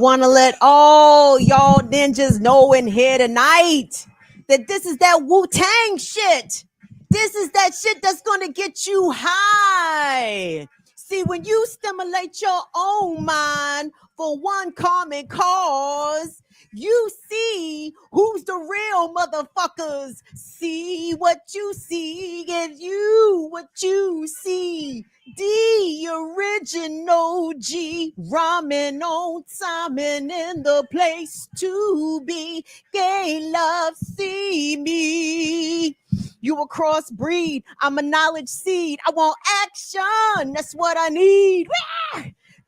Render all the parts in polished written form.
want to let all y'all ninjas know in here tonight that this is that Wu-Tang shit. This is that shit that's going to get you high. See, when you stimulate your own mind for one common cause, you see who's the real motherfuckers. See what you see and you what you see. The original G, rhyming on Simon in the place to be. Gay love, see me. You a crossbreed. I'm a knowledge seed. I want action. That's what I need.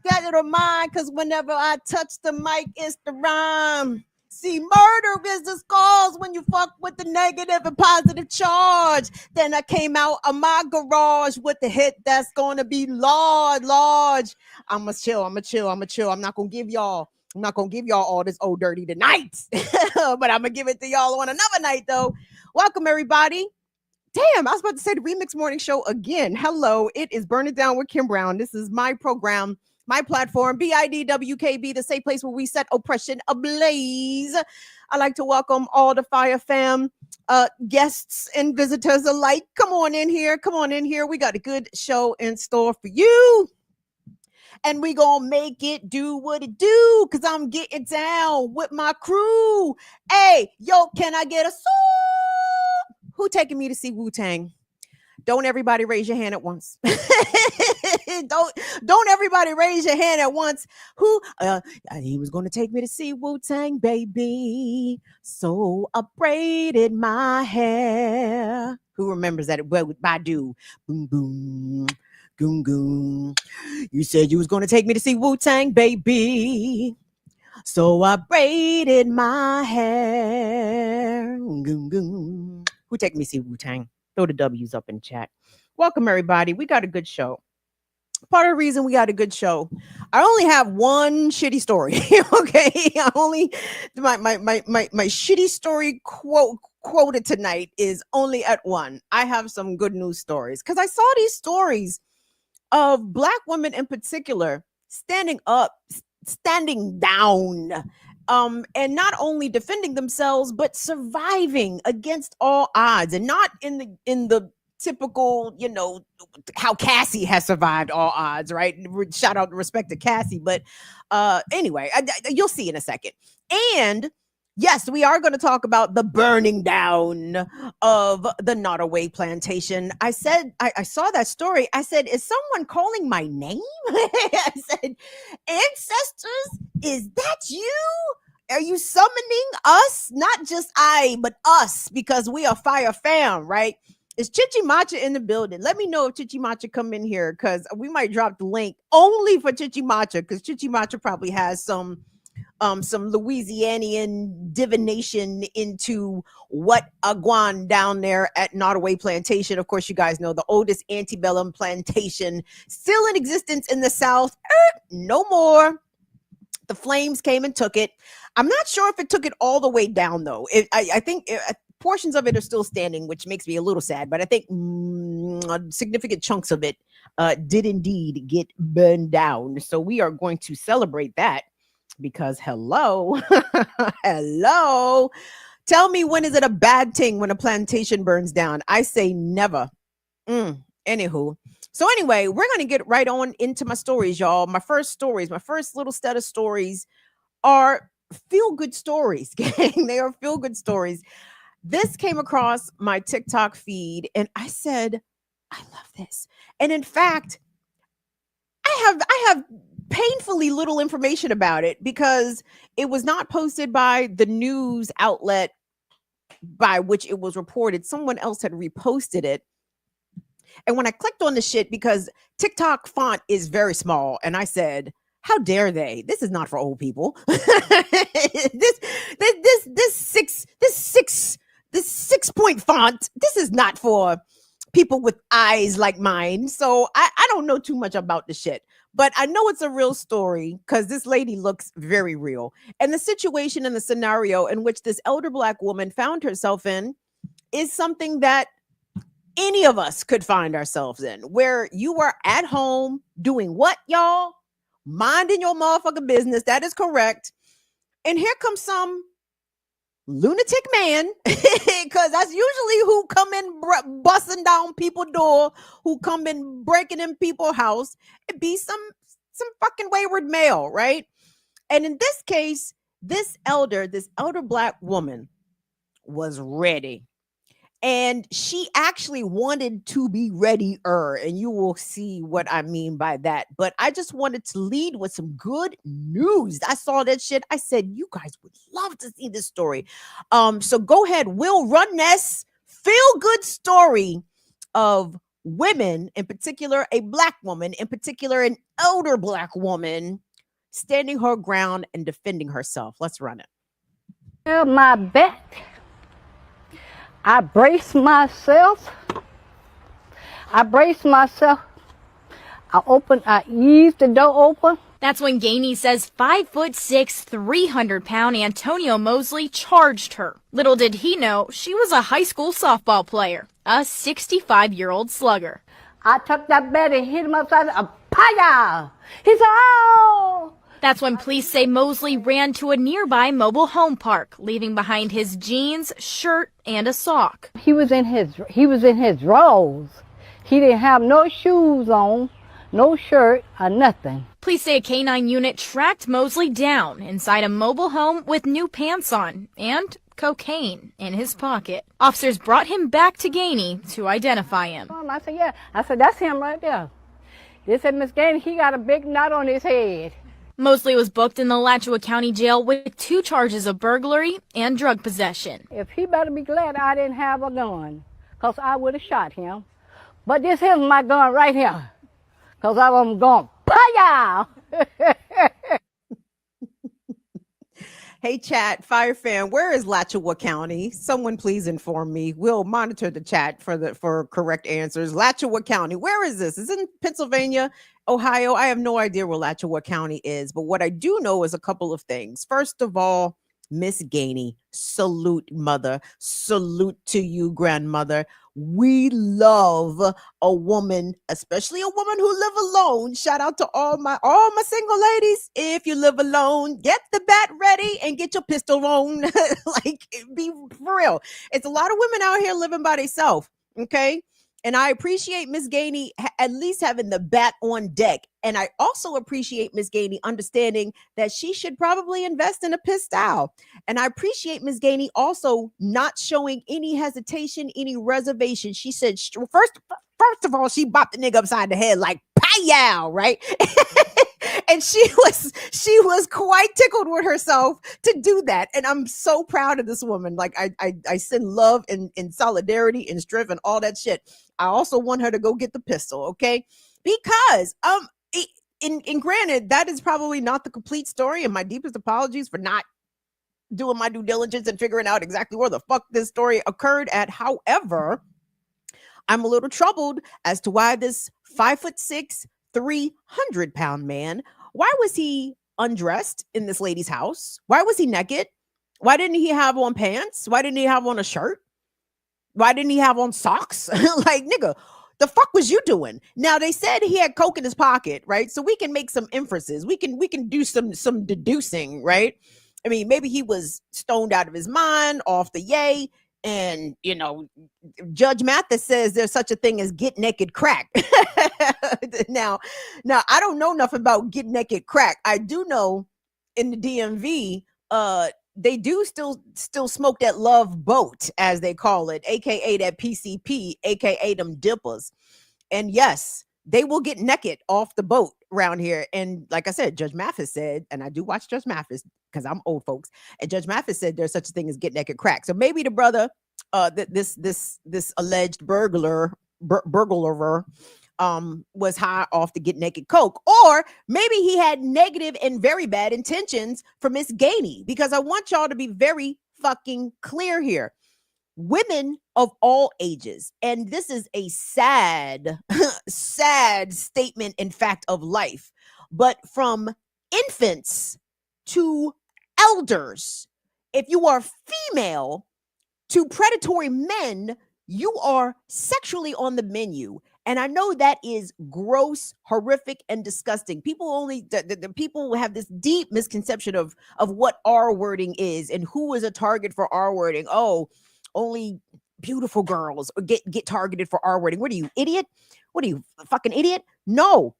That little mind, because whenever I touch the mic, it's the rhyme. See, murder is the cause when you fuck with the negative and positive charge. Then I came out of my garage with the hit that's gonna be large. I'ma chill. I'm not gonna give y'all all this old dirty tonight. But I'm gonna give it to y'all on another night though. Welcome everybody. Damn, I was about to say the Remix Morning Show again. Hello, it is Burn It Down with Kim Brown. This is my program, my platform, BIDWKB, the safe place where we set oppression ablaze. I like to welcome all the Fire Fam guests and visitors alike. Come on in here. We got a good show in store for you. And we gonna make it do what it do, because I'm getting down with my crew. Hey, yo, can I get a song? Who taking me to see Wu-Tang? Don't everybody raise your hand at once. don't everybody raise your hand at once. Who? He was going to take me to see Wu-Tang, baby. So I braided my hair. Who remembers that? Well, Badu. Boom, boom. Goom, goom. You said you was going to take me to see Wu-Tang, baby. So I braided my hair. Goom, goom. Who take me to see Wu-Tang? Throw the W's up in chat. Welcome, everybody. We got a good show. Part of the reason we got a good show, I only have one shitty story. Okay, my shitty story quoted tonight is only at one. I have some good news stories because I saw these stories of Black women in particular standing up, standing down. And not only defending themselves, but surviving against all odds, and not in the typical, you know, how Cassie has survived all odds, right? Shout out, respect to Cassie, but anyway, you'll see in a second. And yes, we are going to talk about the burning down of the Nottoway Plantation. I said, I saw that story. I said, is someone calling my name? I said, ancestors, is that you? Are you summoning us? Not just I, but us, because we are Fire Fam, right? Is Chichi Macha in the building? Let me know if Chichi Macha come in here, because we might drop the link only for Chichi Macha, because Chichi Macha probably has some Louisianian divination into what agwan down there at Nottoway Plantation. Of course, you guys know the oldest antebellum plantation still in existence in the South. No more. The flames came and took it. I'm not sure if it took it all the way down, though. I think portions of it are still standing, which makes me a little sad. But I think significant chunks of it did indeed get burned down. So we are going to celebrate that because hello. Tell me, when is it a bad thing when a plantation burns down? I say never. Anywho. So anyway, we're going to get right on into my stories, y'all. My first little set of stories are feel-good stories, gang. They are feel-good stories. This came across my TikTok feed, and I said, I love this. And in fact, I have painfully little information about it because it was not posted by the news outlet by which it was reported. Someone else had reposted it. And when I clicked on the shit, because TikTok font is very small, and I said, how dare they? This is not for old people. this 6-point font, this is not for people with eyes like mine. So I don't know too much about the shit, but I know it's a real story because this lady looks very real. And the situation and the scenario in which this elder Black woman found herself in is something that any of us could find ourselves in, where you are at home doing what, y'all? minding your motherfucking business. That is correct. And here comes some lunatic man, because that's usually who come in busting down people's door, who come in breaking in people's house. It be some fucking wayward male, right? And in this case, this elder Black woman was ready. And she actually wanted to be readier, and you will see what I mean by that. But I just wanted to lead with some good news. I saw that shit. I said, you guys would love to see this story. So go ahead, Will, run this feel-good story of women, in particular, a Black woman, in particular, an elder Black woman, standing her ground and defending herself. Let's run it. My back. I brace myself. I ease the door open. That's when Gainey says 5'6", 300-pound Antonio Mosley charged her. Little did he know she was a high school softball player, a 65-year-old slugger. I took that bed and hit him upside the paya. He said, oh! That's when police say Mosley ran to a nearby mobile home park, leaving behind his jeans, shirt, and a sock. He was in his drawers. He didn't have no shoes on, no shirt, or nothing. Police say a K-9 unit tracked Mosley down inside a mobile home with new pants on and cocaine in his pocket. Officers brought him back to Gainey to identify him. I said, yeah. I said, that's him right there. They said, Miss Gainey, he got a big knot on his head. Mosley was booked in the Alachua County Jail with 2 charges of burglary and drug possession. If he better be glad I didn't have a gun, because I would have shot him. But this is my gun right here, because I was going, paya! Hey, chat, Fire Fan, where is Alachua County? Someone please inform me. We'll monitor the chat for correct answers. Alachua County, where is this? Is it in Pennsylvania, Ohio? I have no idea where Alachua County is, but what I do know is a couple of things. First of all, Miss Gainey, salute, mother. Salute to you, grandmother. We love a woman, especially a woman who live alone. Shout out to all my single ladies. If you live alone, get the bat ready and get your pistol on. Like, be for real. It's a lot of women out here living by themselves. Okay. And I appreciate Miss Gainey at least having the bat on deck. And I also appreciate Miss Gainey understanding that she should probably invest in a pistol. And I appreciate Miss Gainey also not showing any hesitation, any reservation. She said, first of all, she bopped the nigga upside the head like, pow, right? And she was quite tickled with herself to do that. And I'm so proud of this woman. Like, I send love and solidarity and strength and all that shit. I also want her to go get the pistol, okay? Because in granted, that is probably not the complete story, and my deepest apologies for not doing my due diligence and figuring out exactly where the fuck this story occurred at. However, I'm a little troubled as to why this 5'6", 300-pound man, why was he undressed in this lady's house? Why was he naked? Why didn't he have on pants? Why didn't he have on a shirt? Why didn't he have on socks? Like, nigga, the fuck was you doing? Now, they said he had coke in his pocket, right? So we can make some inferences. We can do some deducing, right? I mean, maybe he was stoned out of his mind, off the yay. And, you know, Judge Mathis says there's such a thing as get naked crack. Now, I don't know enough about get naked crack. I do know in the DMV, they do still smoke that love boat, as they call it, aka that PCP, aka them dippers. And yes, they will get naked off the boat around here. And like I said, Judge Mathis said, and I do watch Judge Mathis because I'm old folks, and Judge Mathis said there's such a thing as get naked crack. So maybe the brother, this alleged burglar was high off the get naked coke, or maybe he had negative and very bad intentions for Miss Gainey, because I want y'all to be very fucking clear here. Women of all ages, and this is a sad statement in fact of life, but from infants to elders, if you are female, to predatory men, you are sexually on the menu. And I know that is gross, horrific, and disgusting. People only the people have this deep misconception of what R wording is and who is a target for R wording. Oh, only beautiful girls get targeted for R wording. What are you, idiot? What are you, fucking idiot? No.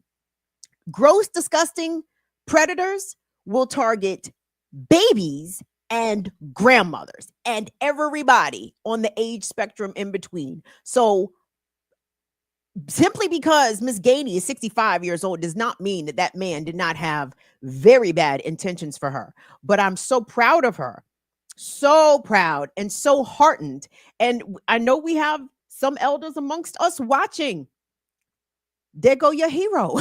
Gross, disgusting predators will target babies and grandmothers and everybody on the age spectrum in between. So simply because Miss Gainey is 65 years old does not mean that that man did not have very bad intentions for her. But I'm so proud of her. So proud and so heartened. And I know we have some elders amongst us watching. There go your hero.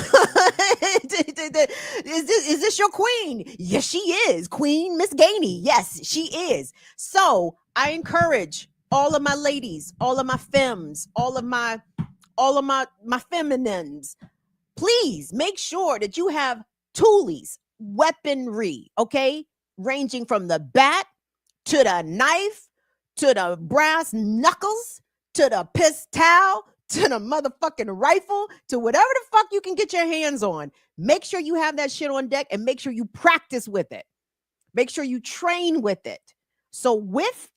Is this your queen? Yes, she is. Queen Miss Gainey. Yes, she is. So I encourage all of my ladies, all of my femmes, all of my feminines, please make sure that you have toolies, weaponry, okay? Ranging from the bat to the knife to the brass knuckles to the pistol to the motherfucking rifle to whatever the fuck you can get your hands on. Make sure you have that shit on deck and make sure you practice with it. Make sure you train with it. So with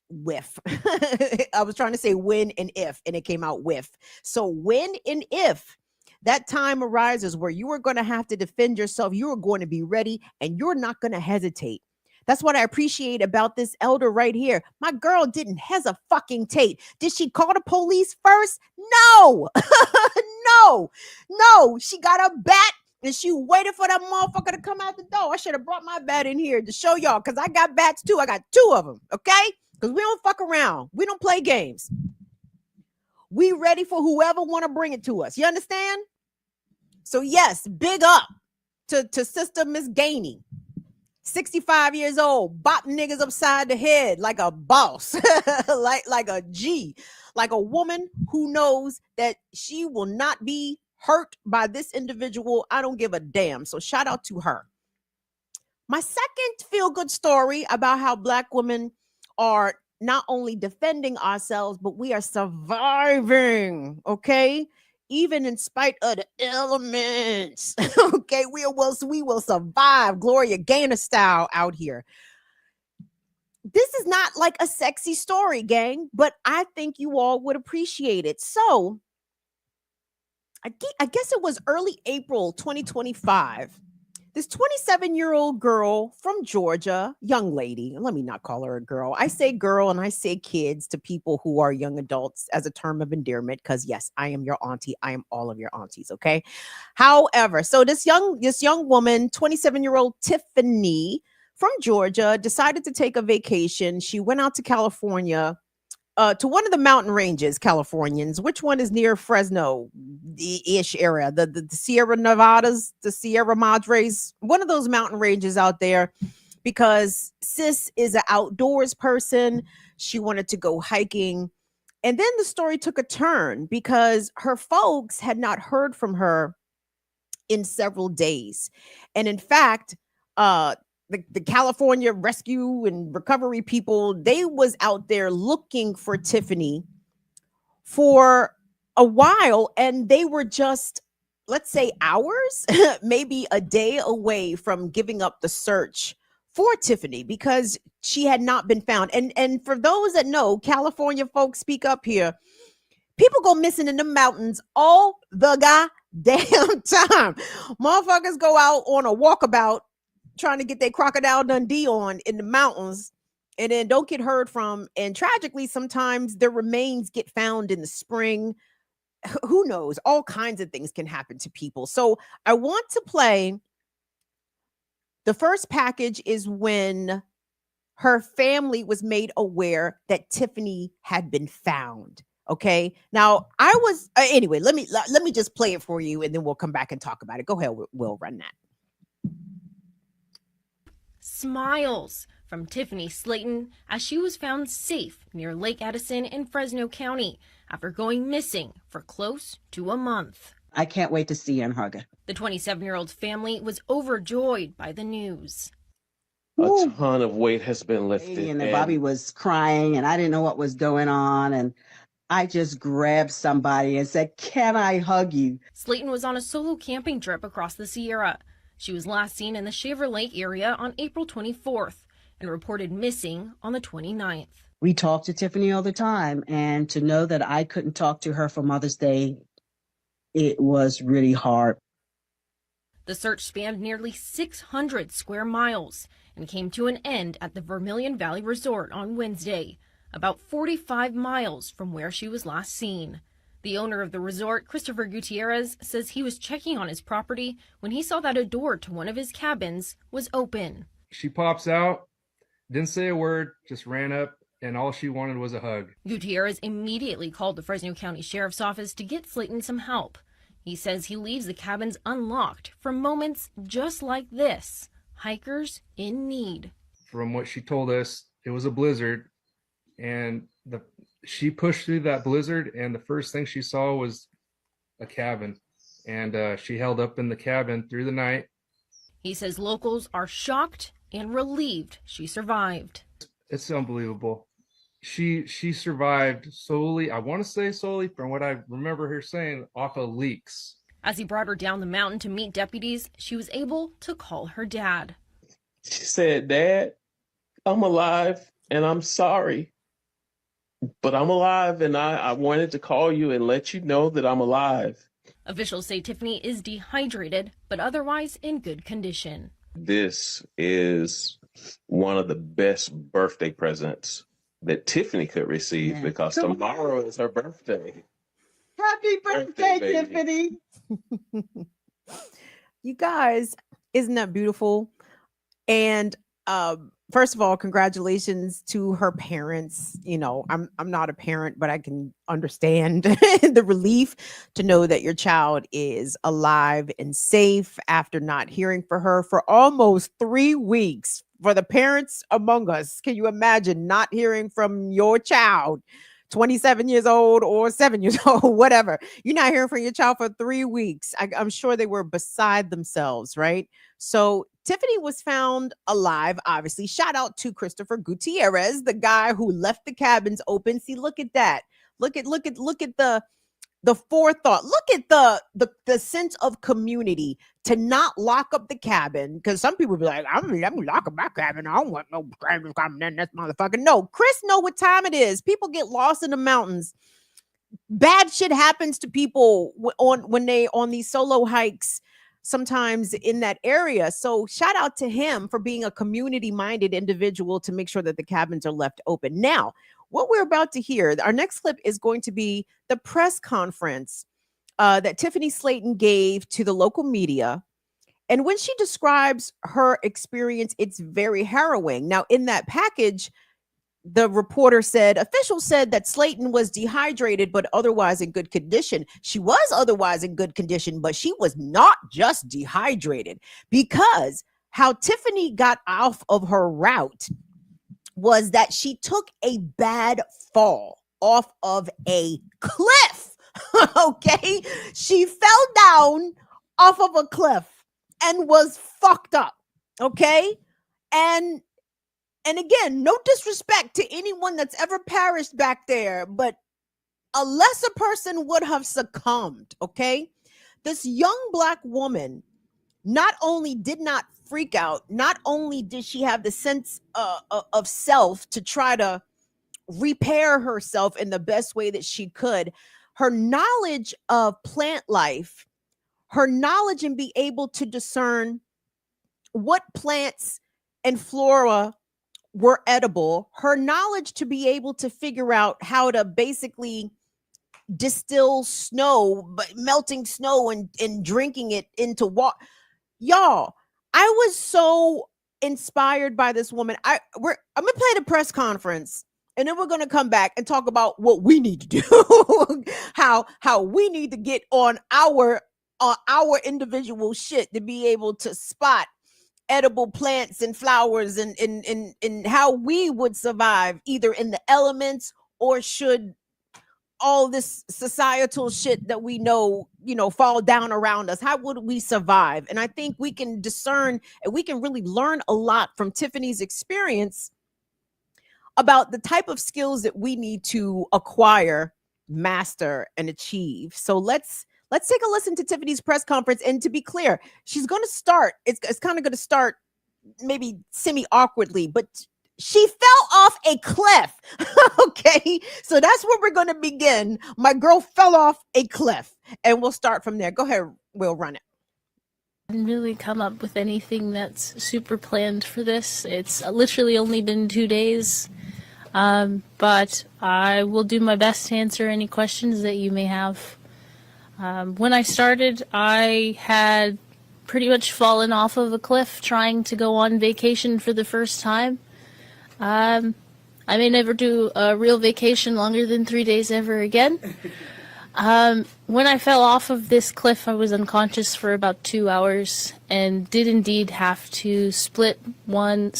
I was trying to say when and if, and it came out with. So when and if that time arises where you are going to have to defend yourself, you are going to be ready and you're not going to hesitate. That's what I appreciate about this elder right here. My girl didn't hesitate. Did she call the police first? No, no. She got a bat and she waited for that motherfucker to come out the door. I should have brought my bat in here to show y'all because I got bats too. I got 2 of them, okay? Because we don't fuck around. We don't play games. We ready for whoever want to bring it to us. You understand? So yes, big up to Sister Miss Gainey. 65 years old, bop niggas upside the head like a boss, like a G, like a woman who knows that she will not be hurt by this individual. I don't give a damn. So shout out to her. My second feel-good story about how Black women are not only defending ourselves, but we are surviving, okay? Even in spite of the elements, okay? We will survive, Gloria Gaynor style out here. This is not like a sexy story, gang, but I think you all would appreciate it. So, I guess it was early April 2025. This 27-year-old girl from Georgia, young lady, let me not call her a girl. I say girl and I say kids to people who are young adults as a term of endearment because yes, I am your auntie. I am all of your aunties, okay? However, so this young woman, 27-year-old Tiffany from Georgia, decided to take a vacation. She went out to California, to one of the mountain ranges, Californians. Which one is near Fresno-ish area? The Sierra Nevadas, the Sierra Madres, one of those mountain ranges out there, because sis is an outdoors person. She wanted to go hiking. And then the story took a turn because her folks had not heard from her in several days. And in fact, the California rescue and recovery people, they was out there looking for Tiffany for a while, and they were just, let's say, hours, maybe a day away from giving up the search for Tiffany because she had not been found. And for those that know, California folks, speak up here. People go missing in the mountains all the goddamn time. Motherfuckers go out on a walkabout trying to get their Crocodile Dundee on in the mountains and then don't get heard from. And tragically, sometimes their remains get found in the spring. Who knows? All kinds of things can happen to people. So I want to play. The first package is when her family was made aware that Tiffany had been found. Okay. Now I was, anyway, let me just play it for you and then we'll come back and talk about it. Go ahead. We'll run that. Smiles from Tiffany Slayton as she was found safe near Lake Addison in Fresno County after going missing for close to a month. I can't wait to see you and hug her. The 27-year-old's family was overjoyed by the news. A ton of weight has been lifted. And Bobby was crying and I didn't know what was going on. And I just grabbed somebody and said, "Can I hug you?" Slayton was on a solo camping trip across the Sierra. She was last seen in the Shaver Lake area on April 24th and reported missing on the 29th. We talk to Tiffany all the time, and to know that I couldn't talk to her for Mother's Day, it was really hard. The search spanned nearly 600 square miles and came to an end at the Vermilion Valley Resort on Wednesday, about 45 miles from where she was last seen. The owner of the resort, Christopher Gutierrez, says he was checking on his property when he saw that a door to one of his cabins was open. She pops out, didn't say a word, just ran up, and all she wanted was a hug. Gutierrez immediately called the Fresno County Sheriff's Office to get Slayton some help. He says he leaves the cabins unlocked for moments just like this. Hikers in need. From what she told us, it was a blizzard, and she pushed through that blizzard, and the first thing she saw was a cabin, and she held up in the cabin through the night. He says locals are shocked and relieved she survived. It's unbelievable. She survived solely, I want to say solely, from what I remember her saying, off of leaks. As he brought her down the mountain to meet deputies, she was able to call her dad. She said, "Dad, I'm alive and I'm sorry, but I'm alive, and I wanted to call you and let you know that I'm alive." Officials say Tiffany is dehydrated, but otherwise in good condition. This is one of the best birthday presents that Tiffany could receive, because tomorrow is her birthday. Happy birthday, baby. Tiffany. You guys, isn't that beautiful? And first of all, congratulations to her parents. You know, I'm not a parent, but I can understand the relief to know that your child is alive and safe after not hearing from her for almost 3 weeks. For the parents among us, can you imagine not hearing from your child, 27 years old or 7 years old, whatever? You're not hearing from your child for 3 weeks. I'm sure they were beside themselves, right? So Tiffany was found alive, obviously. Shout out to Christopher Gutierrez, the guy who left the cabins open. See, look at that. Look at the forethought. Look at the sense of community to not lock up the cabin, because some people be like, I'm lock up my cabin. I don't want no strangers coming in this motherfucker. No, Chris know what time it is. People get lost in the mountains. Bad shit happens to people when they on these solo hikes, sometimes in that area. So shout out to him for being a community-minded individual to make sure that the cabins are left open. Now, what we're about to hear, our next clip is going to be the press conference that Tiffany Slayton gave to the local media. And when she describes her experience, it's very harrowing. Now, in that package, the reporter said, officials said that Slayton was dehydrated, but otherwise in good condition. She was otherwise in good condition, but she was not just dehydrated, because how Tiffany got off of her route was that she took a bad fall off of a cliff. Okay. She fell down off of a cliff and was fucked up. Okay. And again, no disrespect to anyone that's ever perished back there, but a lesser person would have succumbed. Okay. This young Black woman not only did not freak out, not only did she have the sense of self to try to repair herself in the best way that she could, her knowledge of plant life, her knowledge and be able to discern what plants and flora were edible, her knowledge to be able to figure out how to basically distill snow, but melting snow and drinking it into water. Y'all, I was so inspired by this woman. I'm gonna play the press conference, and then we're gonna come back and talk about what we need to do, how we need to get on our individual shit to be able to spot edible plants and flowers, and how we would survive either in the elements, or should all this societal shit that we know, fall down around us. How would we survive? And I think we can discern, and we can really learn a lot from Tiffany's experience about the type of skills that we need to acquire master and achieve. So let's take a listen to Tiffany's press conference. And to be clear, she's going to start. It's kind of going to start maybe semi awkwardly, but she fell off a cliff. Okay, so that's where we're going to begin. My girl fell off a cliff, and we'll start from there. Go ahead, we'll run it. Didn't really come up with anything that's super planned for this. It's literally only been 2 days, but I will do my best to answer any questions that you may have. When I started, I had pretty much fallen off of a cliff trying to go on vacation for the first time. I may never do a real vacation longer than 3 days ever again. When I fell off of this cliff, I was unconscious for about 2 hours and did indeed have to splint one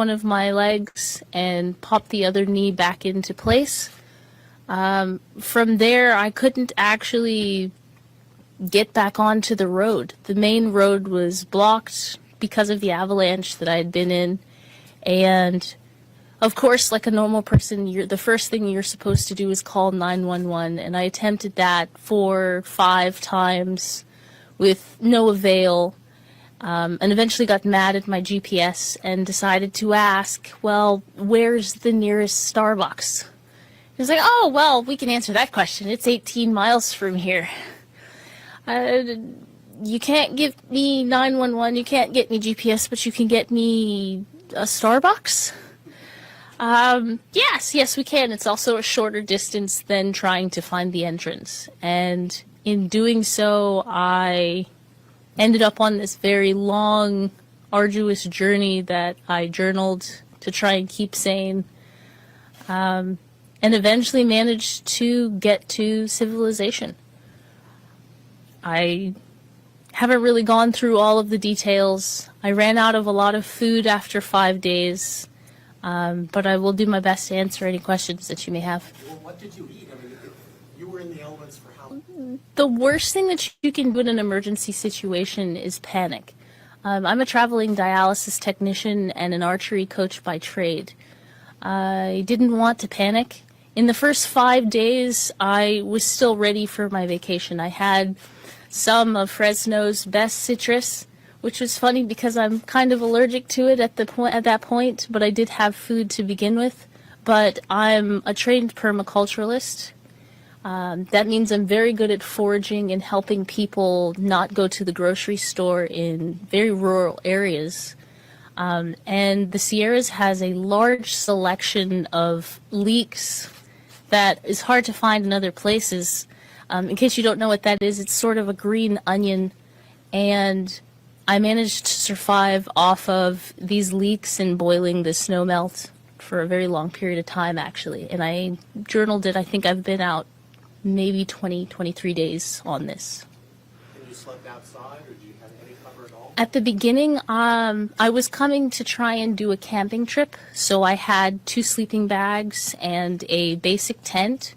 of my legs and pop the other knee back into place. From there, I couldn't actually get back onto the road. The main road was blocked because of the avalanche that I had been in, and of course, like a normal person, the first thing you're supposed to do is call 911, and I attempted that 4 or 5 times with no avail, and eventually got mad at my GPS and decided to ask, well, where's the nearest Starbucks? He was like, oh, well, we can answer that question. It's 18 miles from here. You can't give me 911, you can't get me GPS, but you can get me a Starbucks? Yes, we can. It's also a shorter distance than trying to find the entrance. And in doing so, I ended up on this very long, arduous journey that I journaled to try and keep sane. And eventually managed to get to civilization. I haven't really gone through all of the details. I ran out of a lot of food after 5 days. But I will do my best to answer any questions that you may have. Well, what did you eat? I mean, you were in the elements for how long? The worst thing that you can do in an emergency situation is panic. I'm a traveling dialysis technician and an archery coach by trade. I didn't want to panic. In the first 5 days, I was still ready for my vacation. I had some of Fresno's best citrus, which was funny because I'm kind of allergic to it at that point, but I did have food to begin with. But I'm a trained permaculturalist. That means I'm very good at foraging and helping people not go to the grocery store in very rural areas. And the Sierras has a large selection of leeks that is hard to find in other places. In case you don't know what that is, it's sort of a green onion, and I managed to survive off of these leeks and boiling the snow melt for a very long period of time, actually. And I journaled it. I think I've been out maybe 23 days on this. And you slept outside, or did you have any cover at all? At the beginning, I was coming to try and do a camping trip, so I had 2 sleeping bags and a basic tent.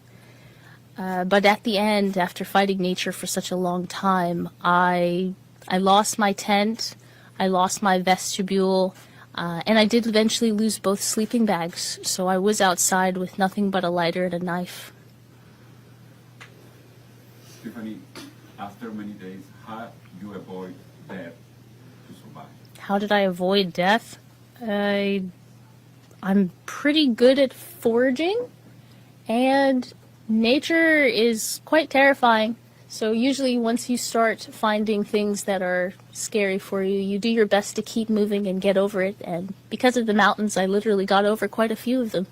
But at the end, after fighting nature for such a long time, I lost my tent, I lost my vestibule, and I did eventually lose both sleeping bags, so I was outside with nothing but a lighter and a knife. Stephanie, after many days, how you avoid death to survive? How did I avoid death? I'm pretty good at foraging, and nature is quite terrifying. So usually once you start finding things that are scary for you, you do your best to keep moving and get over it. And because of the mountains, I literally got over quite a few of them.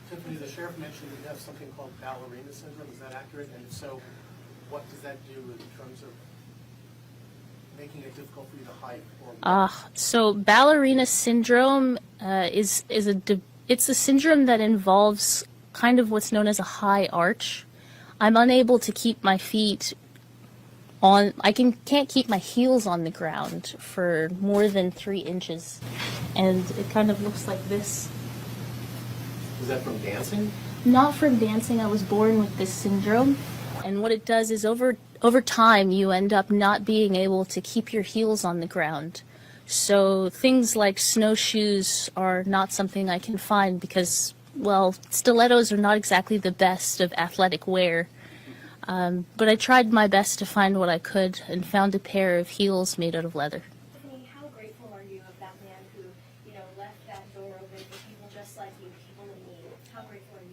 Tiffany, the sheriff mentioned you have something called ballerina syndrome. Is that accurate? And if so, what does that do in terms of making it difficult for you to hike? So ballerina syndrome is a syndrome that involves kind of what's known as a high arch. I'm unable to keep my feet on, can't keep my heels on the ground for more than 3 inches. And it kind of looks like this. Is that from dancing? Not from dancing. I was born with this syndrome. And what it does is over time, you end up not being able to keep your heels on the ground. So things like snowshoes are not something I can find because well, stilettos are not exactly the best of athletic wear. But I tried my best to find what I could and found a pair of heels made out of leather. Tiffany, how grateful are you of that man who, left that door open for people just like you, people in need? How grateful are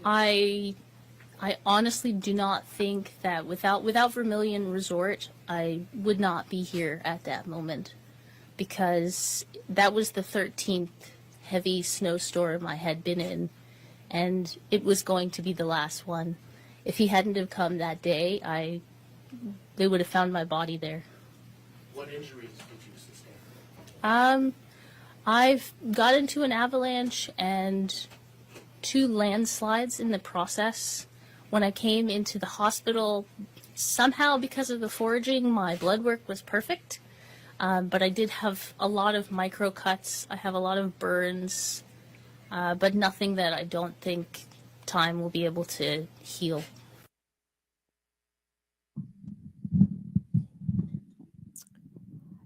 you? I honestly do not think that without Vermilion Resort, I would not be here at that moment, because that was the 13th heavy snowstorm I had been in, and it was going to be the last one. If he hadn't have come that day, they would have found my body there. What injuries did you sustain? I've got into an avalanche and 2 landslides in the process. When I came into the hospital, somehow because of the foraging, my blood work was perfect. But I did have a lot of micro cuts. I have a lot of burns, but nothing that I don't think time will be able to heal.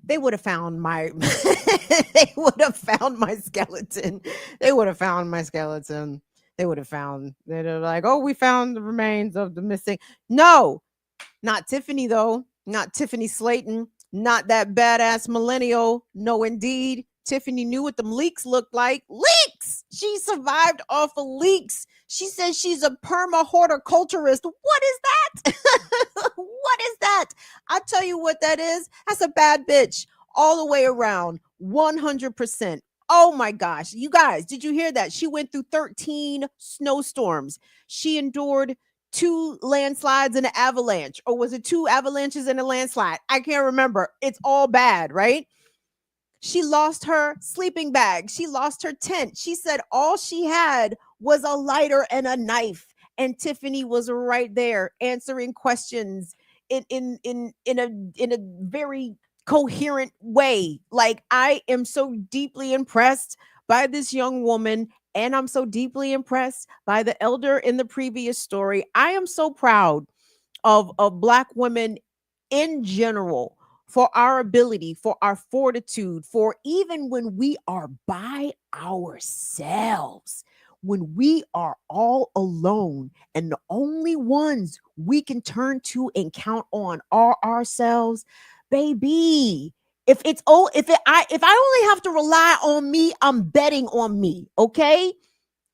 They would have found my they would have found my skeleton. They would have found my skeleton. They'd have like, oh, we found the remains of the missing. No, not Tiffany, though. Not Tiffany Slayton. Not that badass millennial. No, indeed. Tiffany knew what them leeks looked like. Leeks! She survived off of leeks. She says she's a perma-horticulturist. What is that? What is that? I tell you what that is. That's a bad bitch all the way around. 100%. Oh my gosh. You guys, did you hear that? She went through 13 snowstorms. She endured 2 landslides and an avalanche. Or was it 2 avalanches and a landslide? I can't remember. It's all bad, right? She lost her sleeping bag. She lost her tent. She said all she had was a lighter and a knife. And Tiffany was right there answering questions in a very coherent way. Like, I am so deeply impressed by this young woman, and I'm so deeply impressed by the elder in the previous story. I am so proud of Black women in general, for our ability, for our fortitude, for even when we are by ourselves, when we are all alone and the only ones we can turn to and count on are ourselves, baby. If I only have to rely on me, I'm betting on me. Okay.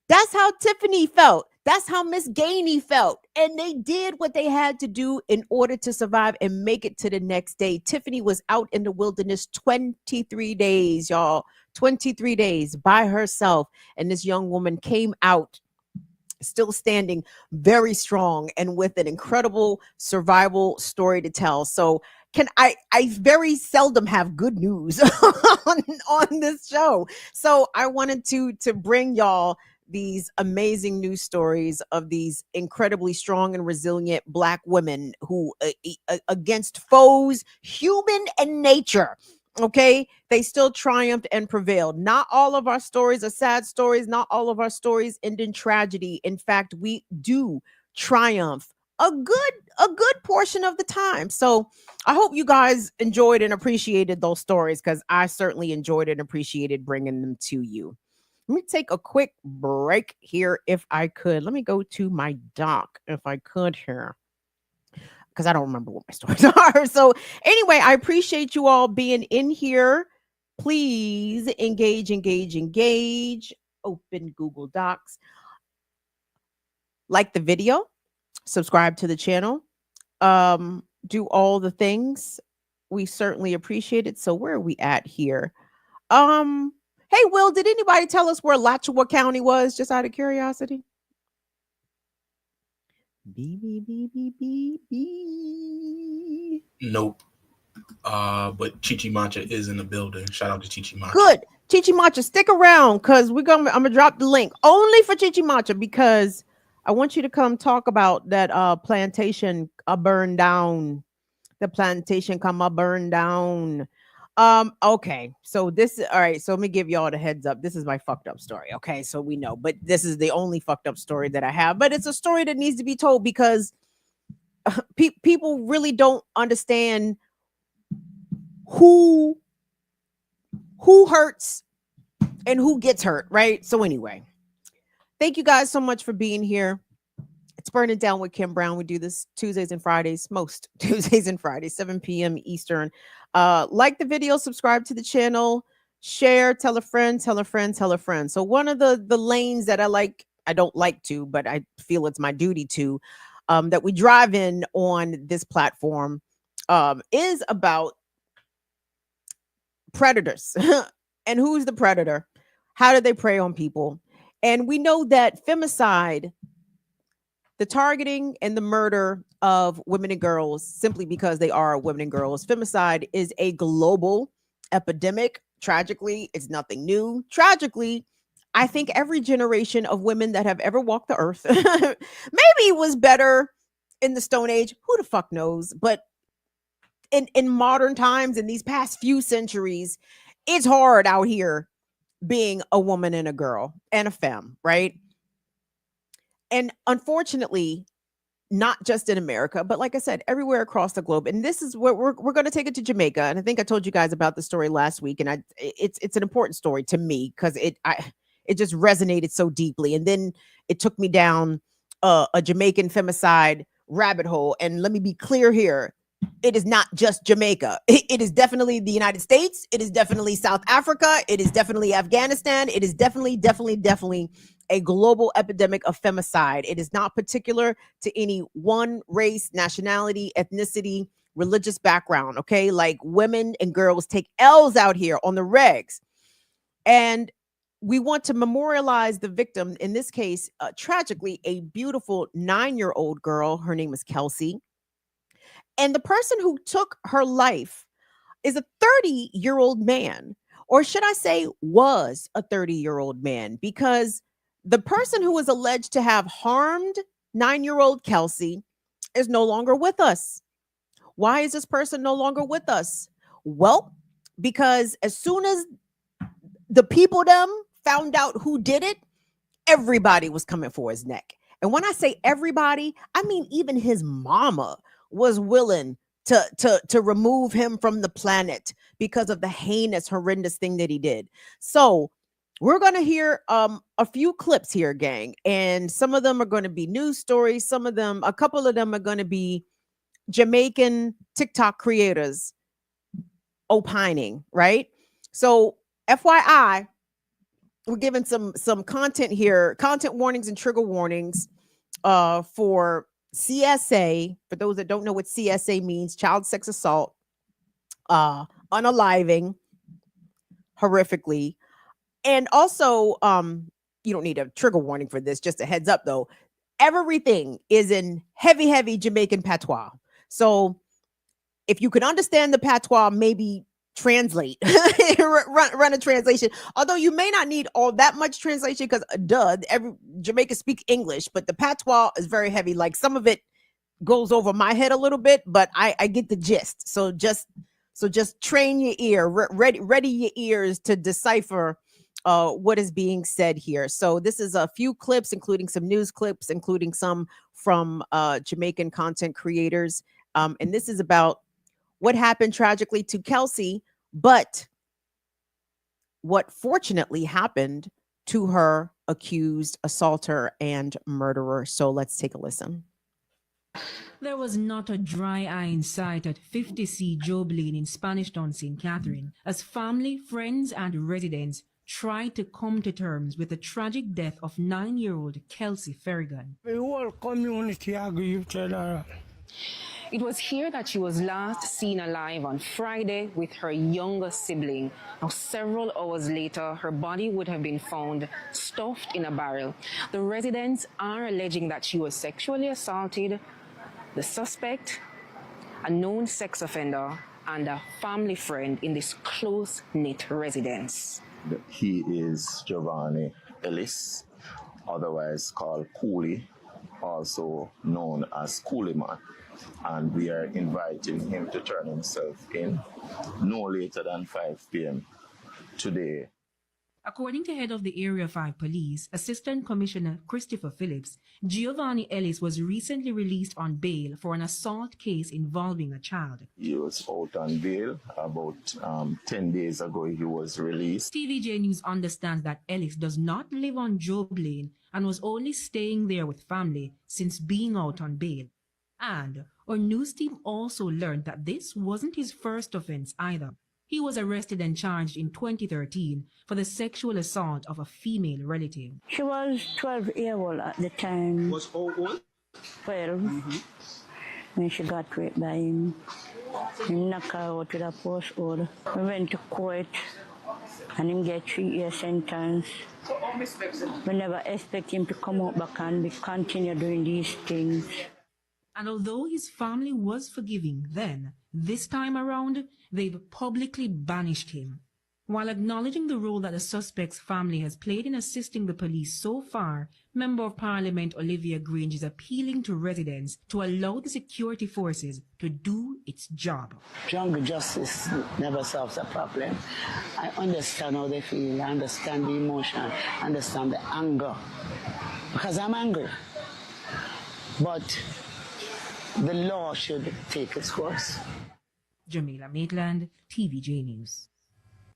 That's how Tiffany felt. That's how Miss Gainey felt. And they did what they had to do in order to survive and make it to the next day. Tiffany was out in the wilderness 23 days, y'all. 23 days by herself. And this young woman came out still standing, very strong and with an incredible survival story to tell. So I very seldom have good news on this show. So I wanted to bring y'all these amazing news stories of these incredibly strong and resilient Black women who against foes, human and nature, okay, they still triumphed and prevailed. Not all of our stories are sad stories. Not all of our stories end in tragedy. In fact, we do triumph a good portion of the time. So I hope you guys enjoyed and appreciated those stories, because I certainly enjoyed and appreciated bringing them to you. Let me take a quick break here if I could. Let me go to my doc if I could here, because I don't remember what my stories are. So anyway, I appreciate you all being in here. Please engage. Open Google Docs. Like the video. Subscribe to the channel. Do all the things. We certainly appreciate it. So where are we at here? Hey, Will, did anybody tell us where Alachua County was, just out of curiosity? Nope. But Chichi Mancha is in the building. Shout out to Chichi Mancha. Good. Chichi Mancha, stick around, because I'm gonna drop the link only for Chichi Mancha, because I want you to come talk about that plantation burned down. The plantation burned down. Okay, so all right, so let me give y'all the heads up. This is my fucked up story. Okay, so we know, but this is the only fucked up story that I have, but it's a story that needs to be told, because people really don't understand who hurts and who gets hurt, right? So anyway, Thank you guys so much for being here. It's Burning Down with Kim Brown. We do this Tuesdays and Fridays, most Tuesdays and Fridays, 7 p.m. Eastern. Like the video, subscribe to the channel, share, tell a friend, tell a friend, tell a friend. So one of the lanes that I don't like to, but I feel it's my duty to, that we drive in on this platform is about predators. And who's the predator? How do they prey on people? And we know that femicide, the targeting and the murder of women and girls simply because they are women and girls, femicide is a global epidemic. Tragically, it's nothing new. Tragically, I think every generation of women that have ever walked the earth maybe was better in the Stone Age. Who the fuck knows? But in modern times, in these past few centuries, it's hard out here being a woman and a girl and a femme, right? And unfortunately, not just in America, but like I said, everywhere across the globe. And this is where we're going to take it to Jamaica. And I think I told you guys about the story last week, and it's an important story to me because it just resonated so deeply. And then it took me down a Jamaican femicide rabbit hole. And let me be clear here. It is not just Jamaica. It is definitely the United States. It is definitely South Africa. It is definitely Afghanistan. It is definitely a global epidemic of femicide. It is not particular to any one race, nationality, ethnicity, religious background. Okay. Like women and girls take L's out here on the regs. And we want to memorialize the victim. In this case, tragically, a beautiful 9-year-old girl. Her name is Kelsey. And the person who took her life is a 30-year-old man, or should I say was a 30-year-old man, because the person who was alleged to have harmed 9-year-old Kelsey is no longer with us. Why is this person no longer with us? Well, because as soon as the people them found out who did it, everybody was coming for his neck. And when I say everybody, I mean even his mama was willing to remove him from the planet because of the heinous, horrendous thing that he did. So we're going to hear a few clips here, gang. And some of them are going to be news stories. A couple of them are going to be Jamaican TikTok creators opining, right? So FYI, we're giving some content here, content warnings and trigger warnings for CSA. For those that don't know what CSA means, child sex assault, unaliving horrifically. And also, you don't need a trigger warning for this, just a heads up though. Everything is in heavy Jamaican patois. So if you can understand the patois, maybe translate, run a translation. Although you may not need all that much translation because every Jamaica speaks English, but the patois is very heavy. Like some of it goes over my head a little bit, but I get the gist. So just train your ear, ready your ears to decipher what is being said here. So this is a few clips, including some news clips, including some from Jamaican content creators. And this is about what happened tragically to Kelsey, but what fortunately happened to her accused assaulter and murderer. So let's take a listen. There was not a dry eye in sight at 50C Job Lane in Spanish Town, St. Catherine, as family, friends, and residents tried to come to terms with the tragic death of 9-year-old Kelsey Ferrigan. The whole community agreed to that. It was here that she was last seen alive on Friday with her younger sibling. Now, several hours later, her body would have been found stuffed in a barrel. The residents are alleging that she was sexually assaulted. The suspect, a known sex offender, and a family friend in this close-knit residence. He is Giovanni Ellis, otherwise called Cooley, also known as Cooleyman. And we are inviting him to turn himself in no later than 5 p.m. today. According to head of the Area 5 Police, Assistant Commissioner Christopher Phillips, Giovanni Ellis was recently released on bail for an assault case involving a child. He was out on bail. About 10 days ago, he was released. TVJ News understands that Ellis does not live on Job Lane and was only staying there with family since being out on bail. And our news team also learned that this wasn't his first offense either. He was arrested and charged in 2013 for the sexual assault of a female relative. She was 12 years old at the time. Was how old? 12. When she got raped by him. He knocked her out with a post order. We went to court and him get 3-year sentence. We never expect him to come out back and we continue doing these things. And although his family was forgiving then, this time around, they've publicly banished him. While acknowledging the role that the suspect's family has played in assisting the police so far, Member of Parliament Olivia Grange is appealing to residents to allow the security forces to do its job. Jungle justice never solves a problem. I understand how they feel, I understand the emotion, I understand the anger, because I'm angry. But the law should take its course. Jamila Maitland, TVJ News.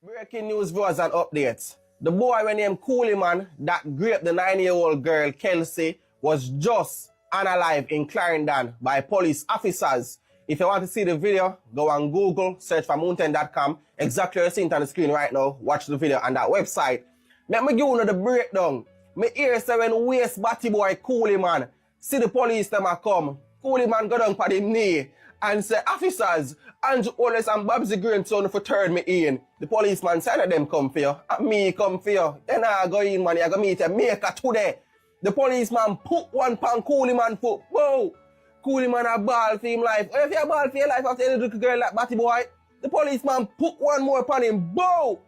Breaking news, viewers and updates. The boy named Cooleyman that raped the 9-year-old girl Kelsey was just unalive in Clarendon by police officers. If you want to see the video, go on Google, search for mountain.com. Exactly what you're seeing on the screen right now. Watch the video on that website. Let me give you the breakdown. Me hear say when waste batty boy Cooleyman see the police them a come. Cooleyman go down for the knee and say, officers, Andrew Wallace and Babsy Grandson for turn me in. The policeman said them come for you, and me come for you. Then I go in, man, I go meet a maker today. The policeman put one pan Cooleyman foot. Whoa! Cooleyman a ball for him life. If you a ball for your life after you little girl like Batty boy, the policeman put one more pan him. Bow!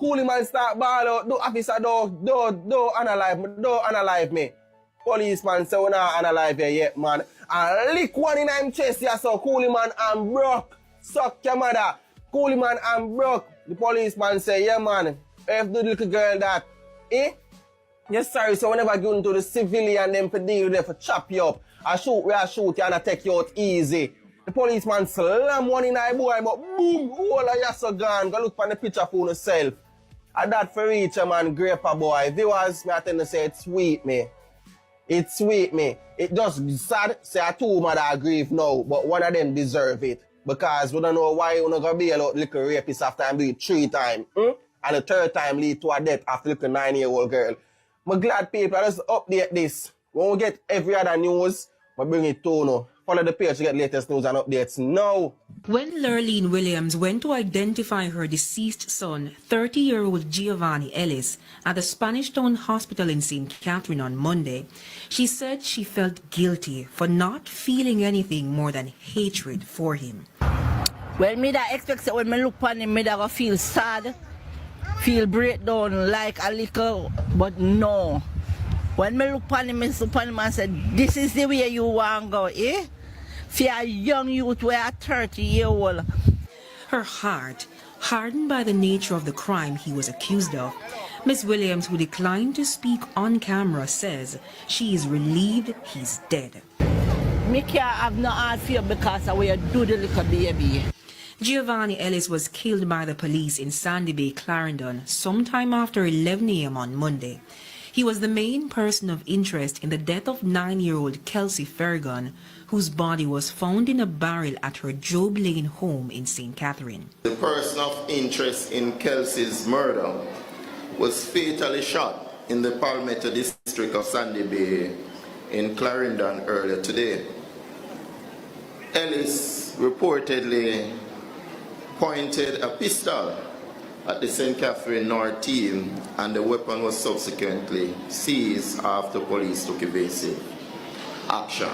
Cooleyman start ball out. No officer, don't analyze me. Policeman say we not analyze you yet, man. And lick one in him chest here, so Cooleyman and broke. Suck your mother. Cooleyman and broke. The policeman say, yeah, man. If the little girl that, yes, sorry, so whenever you go to the civilian, them for deal with them for chop you up. I shoot where I shoot you and I take you out easy. The policeman slam one in eye boy, but boom, all of you so gone. Go look for the picture for yourself. And that for each man, graper boy. Viewers, me I tend to say it's sweet, me. It's sweet, me. It just sad, say I two mother grieve now, but one of them deserve it. Because we don't know why you're not going to be a little rapist after I do it 3 times. And the 3rd time lead to a death after a little 9-year-old girl. I'm glad people, I just update this. When we get every other news, we bring it to you. Follow the page to get latest news and updates now. When Lurleen Williams went to identify her deceased son, 30-year-old Giovanni Ellis, at the Spanish Town Hospital in St. Catherine on Monday, she said she felt guilty for not feeling anything more than hatred for him. Well, me da expect that when me look upon him, me da go feel sad, feel breakdown like a little, but no. When me look upon him and say, this is the way you want to go, eh? For a young youth who are 30-year-old. Her heart hardened by the nature of the crime he was accused of. Miss Williams, who declined to speak on camera, says she is relieved he's dead. Me can't have no hard fear because of where you do the little baby. Giovanni Ellis was killed by the police in Sandy Bay, Clarendon, sometime after 11 a.m. on Monday. He was the main person of interest in the death of 9-year-old Kelsey Fergun, whose body was found in a barrel at her Job Lane home in St. Catherine. The person of interest in Kelsey's murder was fatally shot in the Palmetto district of Sandy Bay in Clarendon earlier today. Ellis reportedly pointed a pistol at the St. Catherine North team, and the weapon was subsequently seized after police took evasive action.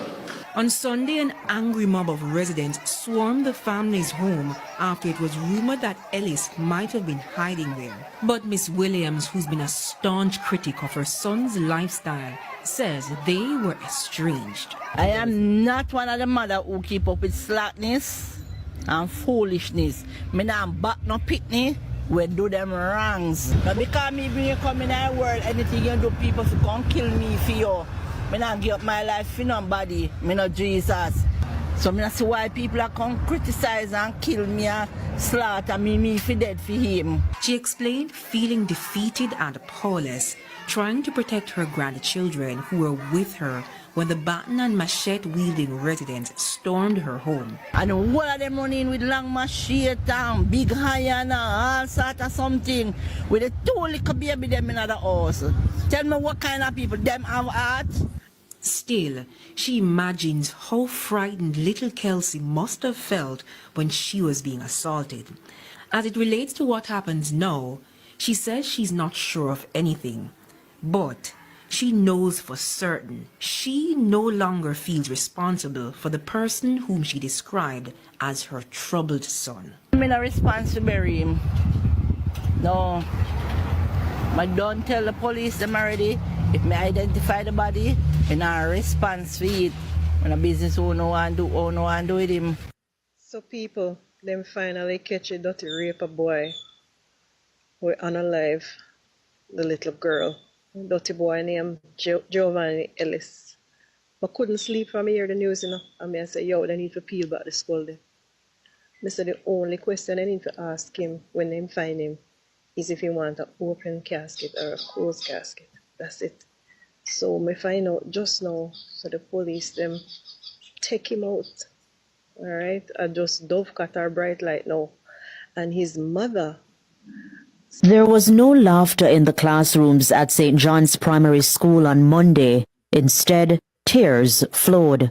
On Sunday, an angry mob of residents swarmed the family's home after it was rumored that Ellis might have been hiding there. But Miss Williams, who's been a staunch critic of her son's lifestyle, says they were estranged. I am not one of the mother who keep up with slackness and foolishness. Me not back no pitney we do them wrongs. But because me when you come in our world, anything you do, people to come kill me for you. Me not give up my life for nobody. Me not Jesus. So me not see why people are come criticize and kill me and slaughter me for dead for him. She explained feeling defeated and powerless, trying to protect her grandchildren who were with her when the baton and machete-wielding residents stormed her home. And all of them running with long machete and big iron and all sort of something with a two little baby them in the house. Tell me what kind of people them have heart? Still, she imagines how frightened little Kelsey must have felt when she was being assaulted. As it relates to what happens now, she says she's not sure of anything, but she knows for certain she no longer feels responsible for the person whom she described as her troubled son. I'm not responsible to bury him. No. I don't tell the police them already. If me identify the body, I'm not response for it. When a business owner want to do with him. So people, them finally catch a dirty raper boy who unalive the little girl. Dirty boy named Giovanni Ellis. But couldn't sleep from hear the news, you know. And I said, yo, they need to peel back the skull there. I said the only question I need to ask him when they find him is if he want an open casket or a closed casket. That's it. So me find out just now, so the police them take him out. Alright? I just dove cut our bright light now. And his mother. There was no laughter in the classrooms at St. John's Primary School on Monday. Instead, tears flowed.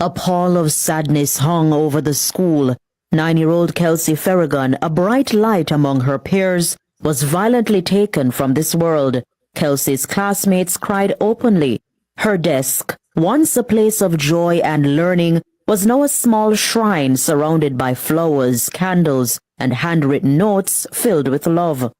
A pall of sadness hung over the school. 9-year-old Kelsey Farragon, a bright light among her peers, was violently taken from this world. Kelsey's classmates cried openly. Her desk, once a place of joy and learning, was now a small shrine surrounded by flowers, candles, and handwritten notes filled with love.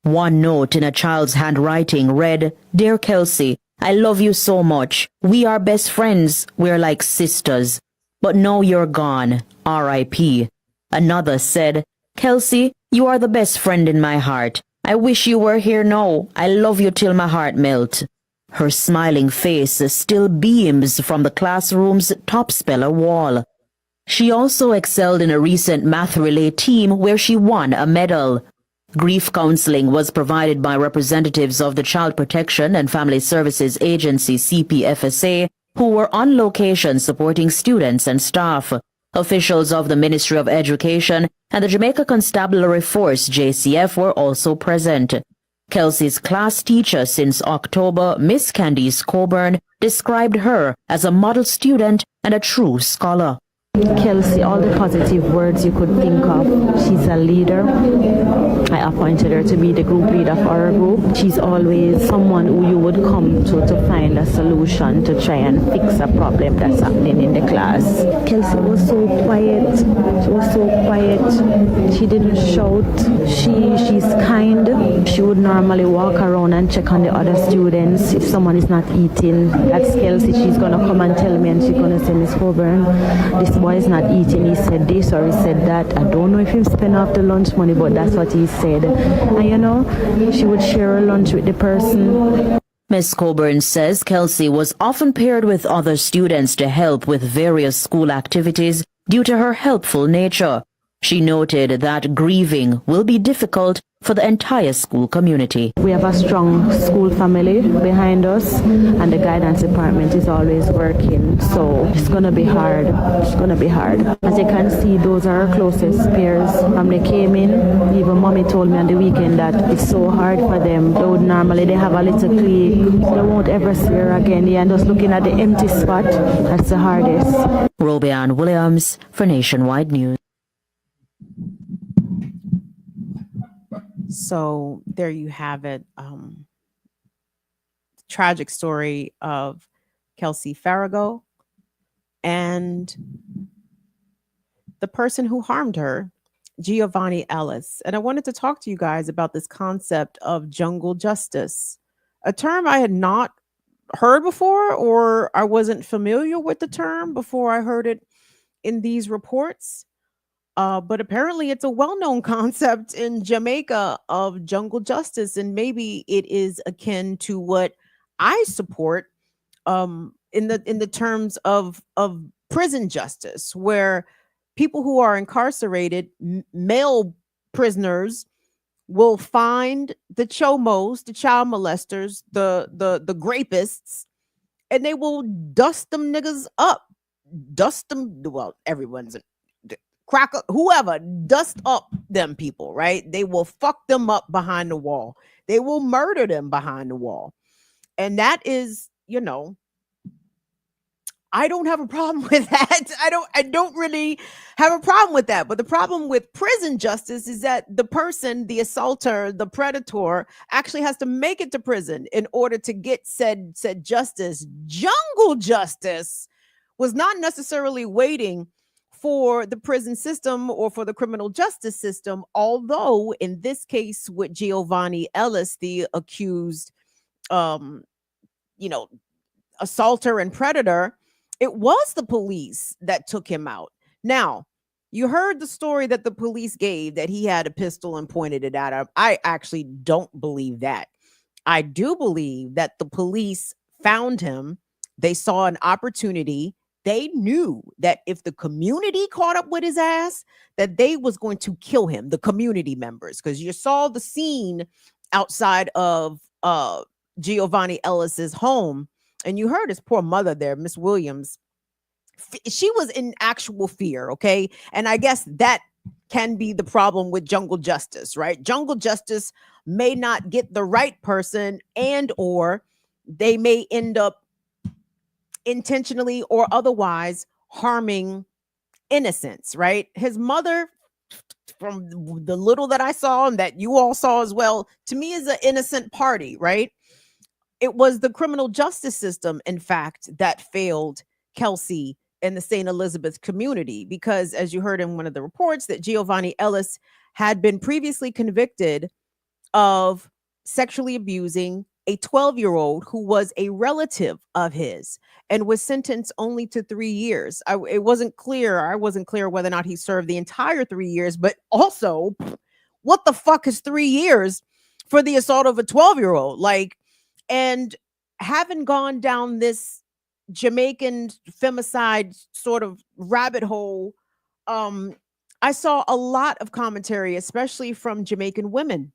One note in a child's handwriting read, "Dear Kelsey, I love you so much. We are best friends. We're like sisters. But now you're gone. R.I.P." Another said, "Kelsey, you are the best friend in my heart. I wish you were here now. I love you till my heart melt." Her smiling face still beams from the classroom's top speller wall. She also excelled in a recent math relay team where she won a medal. Grief counseling was provided by representatives of the Child Protection and Family Services Agency CPFSA, who were on location supporting students and staff. Officials of the Ministry of Education and the Jamaica Constabulary Force JCF were also present. Kelsey's class teacher since October, Miss Candice Coburn, described her as a model student and a true scholar. Kelsey, all the positive words you could think of. She's a leader. I appointed her to be the group leader for our group. She's always someone who you would come to find a solution to try and fix a problem that's happening in the class. Kelsey was so quiet. She was so quiet. She didn't shout. She's kind. She would normally walk around and check on the other students. If someone is not eating, that's Kelsey. She's going to come and tell me, and she's going to say, "Miss Coburn, this boy is not eating. He said this or he said that. I don't know if he spent off the lunch money, but that's what he said." And you know, she would share her lunch with the person. Ms. Coburn says Kelsey was often paired with other students to help with various school activities due to her helpful nature. She noted that grieving will be difficult for the entire school community. We have a strong school family behind us, and the guidance department is always working, so it's going to be hard. It's going to be hard. As you can see, those are our closest peers. When they came in, even mommy told me on the weekend that it's so hard for them. They have a little clique. They won't ever see her again. And just looking at the empty spot, that's the hardest. Robianne Williams for Nationwide News. So there you have it. Tragic story of Kelsey Farrago and the person who harmed her, Giovanni Ellis. And I wanted to talk to you guys about this concept of jungle justice, a term I had not heard before, or I wasn't familiar with the term before I heard it in these reports. But apparently, it's a well-known concept in Jamaica of jungle justice, and maybe it is akin to what I support in the terms of prison justice, where people who are incarcerated, male prisoners, will find the chomos, the child molesters, the grapists, and they will dust them niggas up, dust them. Well, everyone's cracker, whoever, dust up them people, right? They will fuck them up behind the wall. They will murder them behind the wall. And that is, I don't have a problem with that. I don't really have a problem with that. But the problem with prison justice is that the person, the assaulter, the predator, actually has to make it to prison in order to get said justice. Jungle justice was not necessarily waiting for the prison system or for the criminal justice system, although in this case with Giovanni Ellis, the accused assaulter and predator, it was the police that took him out. Now, you heard the story that the police gave that he had a pistol and pointed it at him. I actually don't believe that. I do believe that the police found him. They saw an opportunity. They knew that if the community caught up with his ass, that they was going to kill him, the community members, because you saw the scene outside of Giovanni Ellis's home. And you heard his poor mother there, Miss Williams. She was in actual fear, okay? And I guess that can be the problem with jungle justice, right? Jungle justice may not get the right person, and or they may end up intentionally or otherwise harming innocents, right? His mother, from the little that I saw and that you all saw as well, to me is an innocent party, right? It was the criminal justice system, in fact, that failed Kelsey and the St. Elizabeth community, because as you heard in one of the reports, that Giovanni Ellis had been previously convicted of sexually abusing a 12-year-old who was a relative of his and was sentenced only to 3 years. I wasn't clear whether or not he served the entire 3 years, but also, what the fuck is 3 years for the assault of a 12-year-old? And having gone down this Jamaican femicide sort of rabbit hole, I saw a lot of commentary, especially from Jamaican women,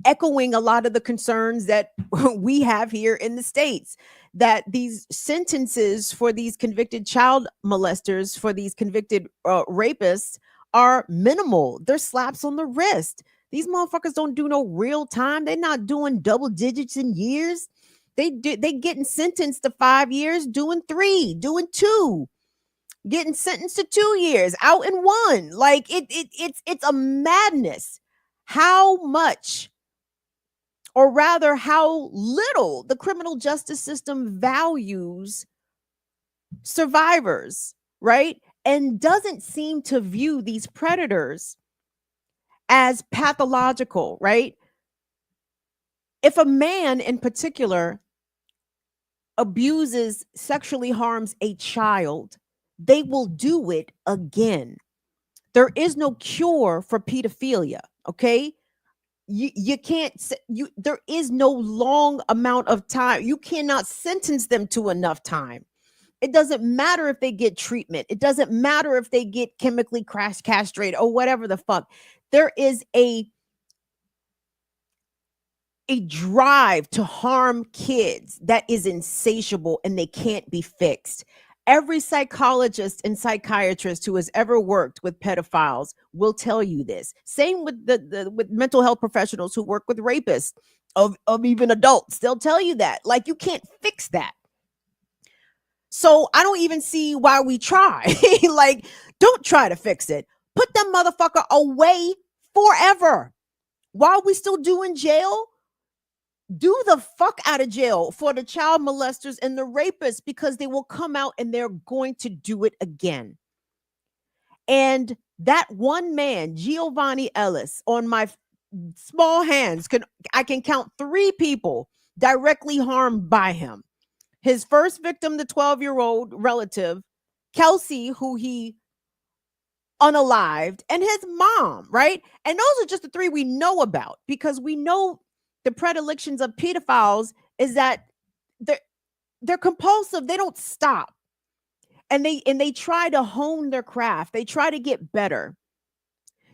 echoing a lot of the concerns that we have here in the States, that these sentences for these convicted child molesters, for these convicted rapists, are minimal. They're slaps on the wrist. These motherfuckers don't do no real time. They're not doing double digits in years. They getting sentenced to 5 years, doing 3, doing 2, getting sentenced to 2 years, out in 1. It's a madness how much, or rather how little, the criminal justice system values survivors, right? And doesn't seem to view these predators as pathological, right? If a man in particular abuses, sexually harms a child, they will do it again. There is no cure for pedophilia, okay? You can't, there is no long amount of time. You cannot sentence them to enough time. It doesn't matter if they get treatment. It doesn't matter if they get chemically castrated or whatever the fuck. There is a drive to harm kids that is insatiable, and they can't be fixed. Every psychologist and psychiatrist who has ever worked with pedophiles will tell you this. Same with with mental health professionals who work with rapists of even adults. They'll tell you that. You can't fix that. So I don't even see why we try. Don't try to fix it. Put that motherfucker away forever. While we still doing jail, do the fuck out of jail for the child molesters and the rapists, because they will come out and they're going to do it again. And that one man, Giovanni Ellis, on my small hands, I can count 3 people directly harmed by him. His first victim, the 12-year-old relative, Kelsey, who he unalived, and his mom, right? And those are just the three we know about, because we know the predilections of pedophiles is that they're compulsive. They don't stop. And they try to hone their craft. They try to get better.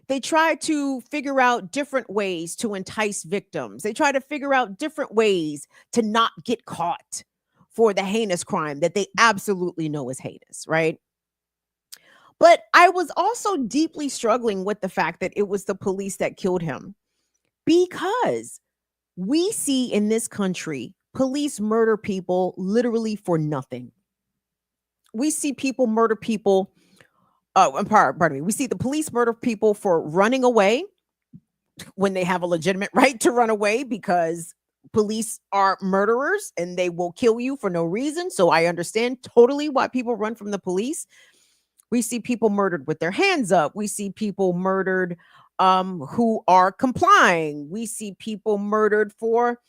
They try to figure out different ways to entice victims. They try to figure out different ways to not get caught for the heinous crime that they absolutely know is heinous, right? But I was also deeply struggling with the fact that it was the police that killed him, because we see in this country police murder people literally for nothing. We see people murder people. Pardon me. We see the police murder people for running away when they have a legitimate right to run away, because police are murderers and they will kill you for no reason. So I understand totally why people run from the police. We see people murdered with their hands up. We see people murdered who are complying. We see people murdered for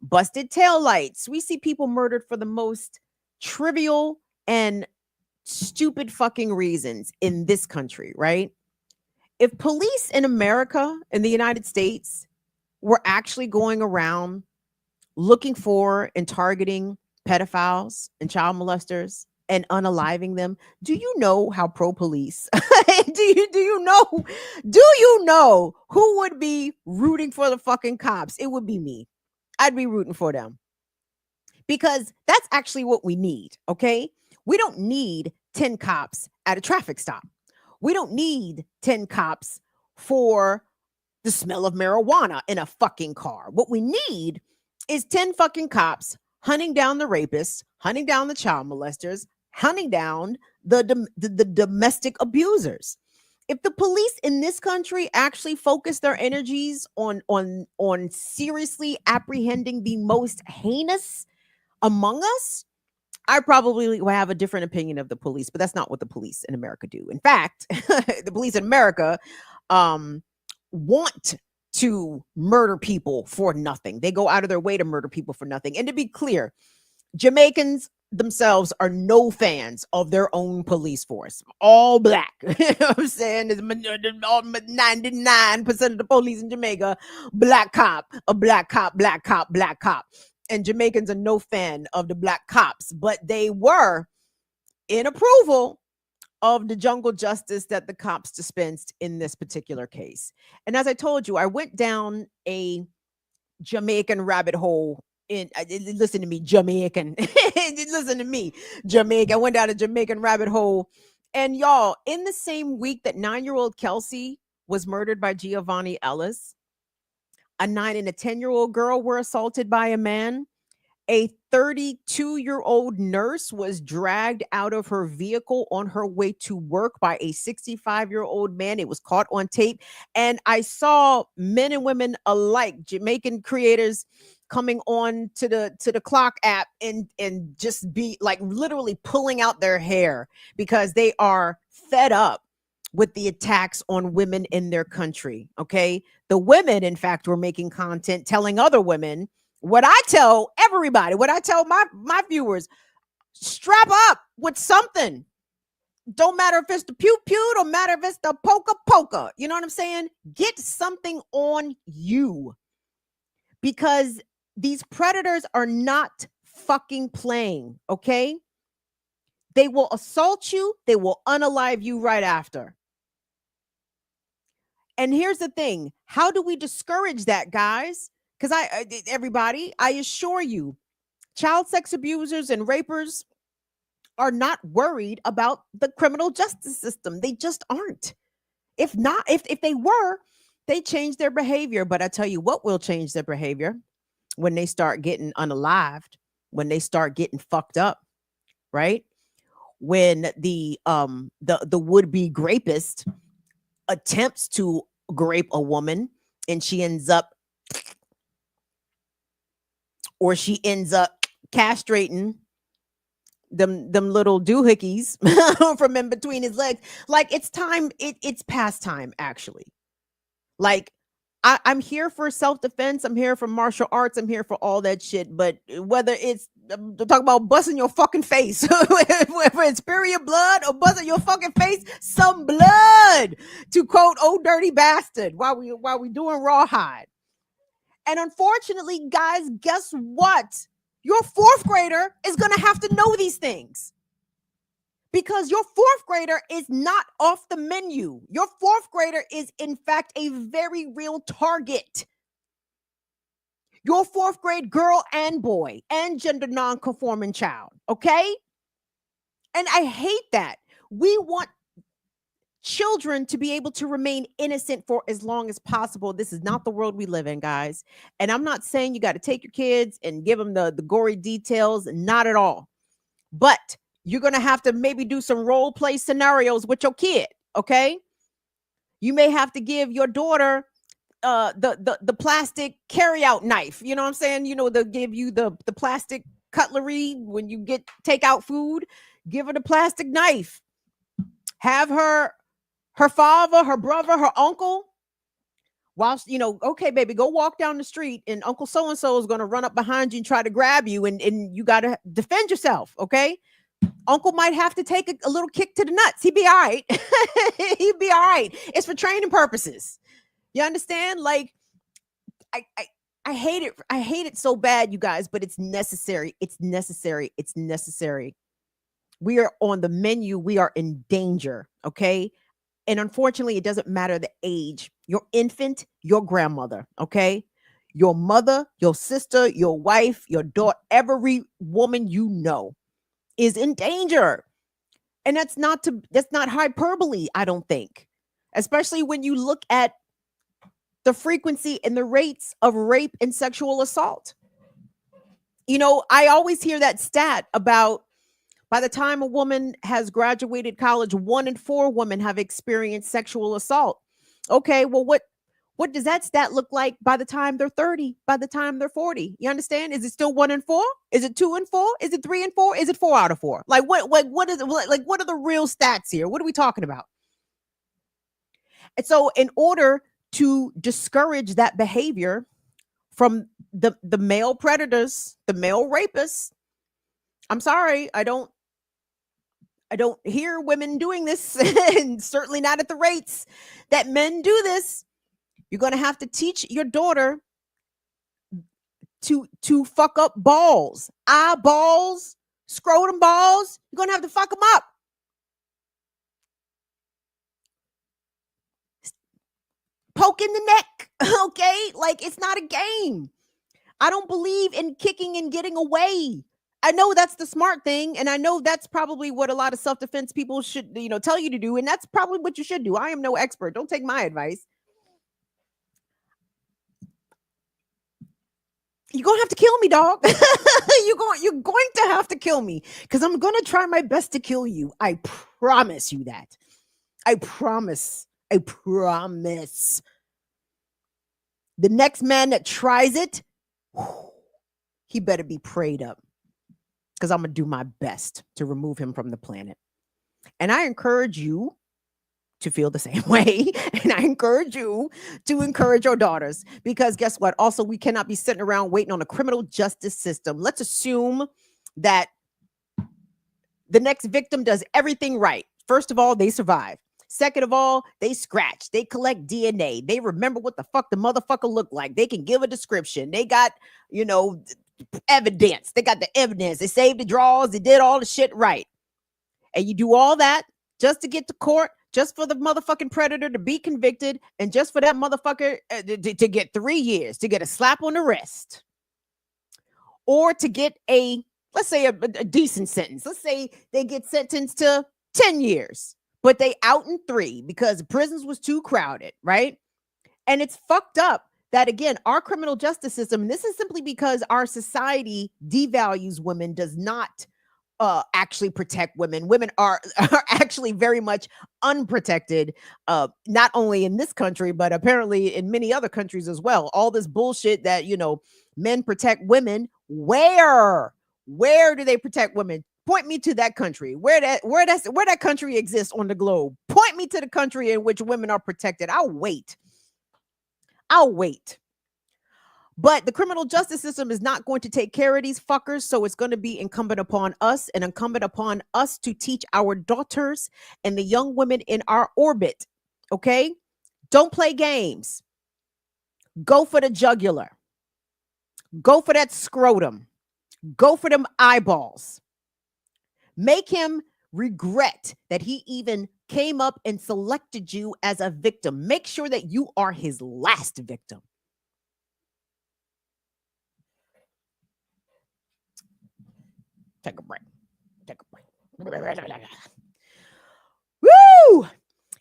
busted taillights. We see people murdered for the most trivial and stupid fucking reasons in this country, right? If police in America, in the United States, were actually going around looking for and targeting pedophiles and child molesters and unaliving them, do you know how pro-police do you know who would be rooting for the fucking cops? It would be me. I'd be rooting for them, because that's actually what we need. Okay, we don't need 10 cops at a traffic stop. We don't need 10 cops for the smell of marijuana in a fucking car. What we need is 10 fucking cops hunting down the rapists, hunting down the child molesters, hunting down the domestic abusers. If the police in this country actually focus their energies on seriously apprehending the most heinous among us, I probably will have a different opinion of the police, but that's not what the police in America do. In fact, the police in America want to murder people for nothing. They go out of their way to murder people for nothing. And to be clear, Jamaicans themselves are no fans of their own police force. All black. You know what I'm saying? 99% of the police in Jamaica, black cop, a black cop, black cop, black cop. And Jamaicans are no fan of the black cops, but they were in approval of the jungle justice that the cops dispensed in this particular case. And as I told you, I went down a Jamaican rabbit hole. Listen to me, Jamaican. Listen to me, Jamaica. I went down a Jamaican rabbit hole. And y'all, in the same week that 9-year-old Kelsey was murdered by Giovanni Ellis, a 9 and a 10-year-old girl were assaulted by a man. A 32-year-old nurse was dragged out of her vehicle on her way to work by a 65-year-old man. It was caught on tape. And I saw men and women alike, Jamaican creators, coming on to the clock app and just be like literally pulling out their hair because they are fed up with the attacks on women in their country. Okay. The women, in fact, were making content telling other women what I tell everybody, what I tell my viewers: strap up with something. Don't matter if it's the pew pew, don't matter if it's the polka polka. You know what I'm saying? Get something on you, because these predators are not fucking playing. Okay. They will assault you. They will unalive you right after. And here's the thing. How do we discourage that, guys? Because everybody, I assure you, child sex abusers and rapers are not worried about the criminal justice system. They just aren't. If they were, they change their behavior. But I tell you what will change their behavior: when they start getting unalived, when they start getting fucked up, right? When the would-be rapist attempts to grape a woman and she ends up castrating them little doohickeys from in between his legs. Like, it's time. It's past time, actually. Like, I'm here for self-defense. I'm here for martial arts. I'm here for all that shit. But whether it's talk about busting your fucking face, whether it's period blood or busting your fucking face, some blood, to quote "Oh Dirty Bastard," while we doing rawhide. And unfortunately, guys, guess what? Your fourth grader is gonna have to know these things. Because your fourth grader is not off the menu. Your fourth grader is, in fact, a very real target. Your fourth grade girl and boy and gender non-conforming child, okay? And I hate that. We want children to be able to remain innocent for as long as possible. This is not the world we live in, guys. And I'm not saying you got to take your kids and give them the gory details, not at all. But you're going to have to maybe do some role play scenarios with your kid, okay? You may have to give your daughter the plastic carryout knife. You know what I'm saying? You know, they'll give you the plastic cutlery when you take out food. Give her the plastic knife. Have her father, her brother, her uncle, whilst, you know, okay, baby, go walk down the street and Uncle so-and-so is going to run up behind you and try to grab you, and you got to defend yourself, okay? Uncle might have to take a little kick to the nuts. He'd be all right. He'd be all right. It's for training purposes. You understand? Like, I hate it. I hate it so bad, you guys, but it's necessary. It's necessary. It's necessary. We are on the menu. We are in danger, okay? And unfortunately, it doesn't matter the age. Your infant, your grandmother, okay? Your mother, your sister, your wife, your daughter, every woman you know is in danger. And that's not hyperbole, I don't think. Especially when you look at the frequency and the rates of rape and sexual assault. You know, I always hear that stat about by the time a woman has graduated college, 1 in 4 women have experienced sexual assault. Okay, well, what does that stat look like by the time they're 30, by the time they're 40? You understand? Is it still 1 in 4? Is it 2 in 4? Is it 3 in 4? Is it 4 out of 4? Like what is it? Like, what are the real stats here? What are we talking about? And so in order to discourage that behavior from the male predators, the male rapists, I'm sorry, I don't hear women doing this, and certainly not at the rates that men do this. You're going to have to teach your daughter to fuck up balls, eyeballs, scrotum balls. You're going to have to fuck them up. Poke in the neck, okay? Like, it's not a game. I don't believe in kicking and getting away. I know that's the smart thing, and I know that's probably what a lot of self-defense people should, you know, tell you to do, and that's probably what you should do. I am no expert. Don't take my advice. You're going to have to kill me, dog. You're going to have to kill me, because I'm going to try my best to kill you. I promise you that. I promise. I promise. The next man that tries it, he better be prayed up, because I'm going to do my best to remove him from the planet. And I encourage you to feel the same way. And I encourage you to encourage your daughters, because guess what? Also, we cannot be sitting around waiting on a criminal justice system. Let's assume that the next victim does everything right. First of all, they survive. Second of all, they scratch, they collect DNA, they remember what the fuck the motherfucker looked like, they can give a description, they got, you know, evidence, they got the evidence, they saved the draws, they did all the shit right. And you do all that just to get to court, just for the motherfucking predator to be convicted, and just for that motherfucker to get 3 years, to get a slap on the wrist, or to get let's say a decent sentence. Let's say they get sentenced to 10 years. But they out in 3 because the prisons was too crowded, right? And it's fucked up that, again, our criminal justice system, and this is simply because our society devalues women, does not actually protect women. Women are actually very much unprotected, not only in this country, but apparently in many other countries as well. All this bullshit that, you know, men protect women. Where do they protect women? Point me to that country where that country exists on the globe. Point me to the country in which women are protected. I'll wait. I'll wait. But the criminal justice system is not going to take care of these fuckers. So it's going to be incumbent upon us and incumbent upon us to teach our daughters and the young women in our orbit. Okay? Don't play games. Go for the jugular. Go for that scrotum. Go for them eyeballs. Make him regret that he even came up and selected you as a victim. Make sure that you are his last victim. Take a break. Take a break. Woo!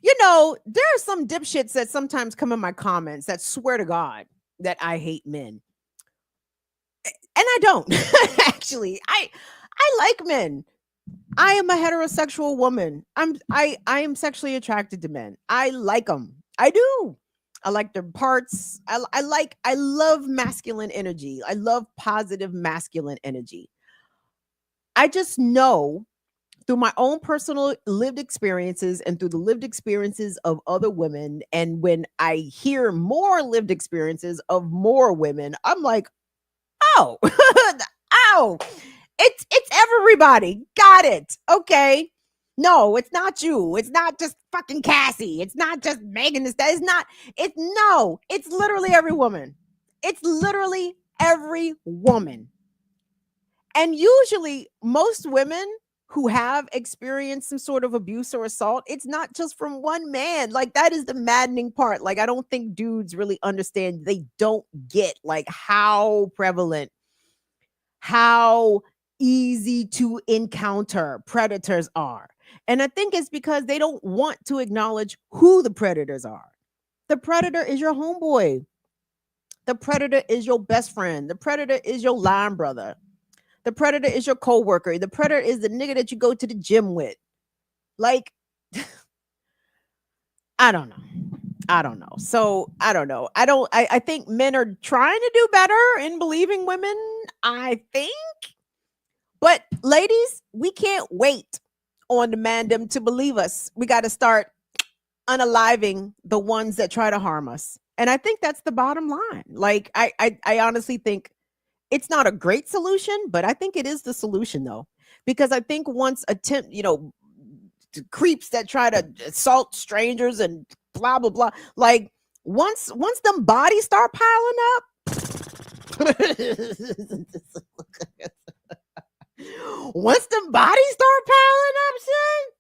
You know, there are some dipshits that sometimes come in my comments that swear to God that I hate men. And I don't. Actually, I like men. I am a heterosexual woman. I am sexually attracted to men. I like them. I do. I like their parts. I love masculine energy. I love positive masculine energy. I just know through my own personal lived experiences and through the lived experiences of other women, and when I hear more lived experiences of more women, I'm like, oh, oh, it's everybody. Got it. Okay. No, it's not you. It's not just fucking Cassie. It's not just Megan. It's literally every woman. It's literally every woman. And usually most women who have experienced some sort of abuse or assault, it's not just from one man. Like, that is the maddening part. Like, I don't think dudes really understand. They don't get like how prevalent, how easy to encounter predators are. And I think it's because they don't want to acknowledge who the predators are. The predator is your homeboy. The predator is your best friend. The predator is your line brother. The predator is your coworker. The predator is the nigga that you go to the gym with. Like, I don't know. So I don't know. I think men are trying to do better in believing women, I think. But ladies, we can't wait on the mandem to believe us. We got to start unaliving the ones that try to harm us. And I think that's the bottom line. Like, I honestly think it's not a great solution, but I think it is the solution, though, because I think once creeps that try to assault strangers and blah blah blah, like once them bodies start piling up, once them bodies start piling up, son.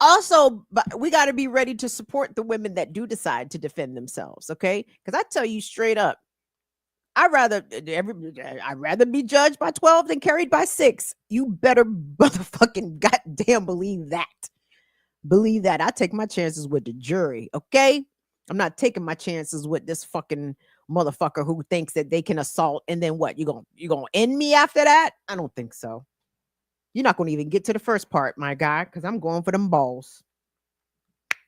Also, we got to be ready to support the women that do decide to defend themselves. Okay, because I tell you straight up, I'd rather be judged by 12 than carried by 6. You better motherfucking goddamn believe that. Believe that. I take my chances with the jury, okay? I'm not taking my chances with this fucking motherfucker who thinks that they can assault and then what? You gonna end me after that? I don't think so. You're not gonna even get to the first part, my guy, because I'm going for them balls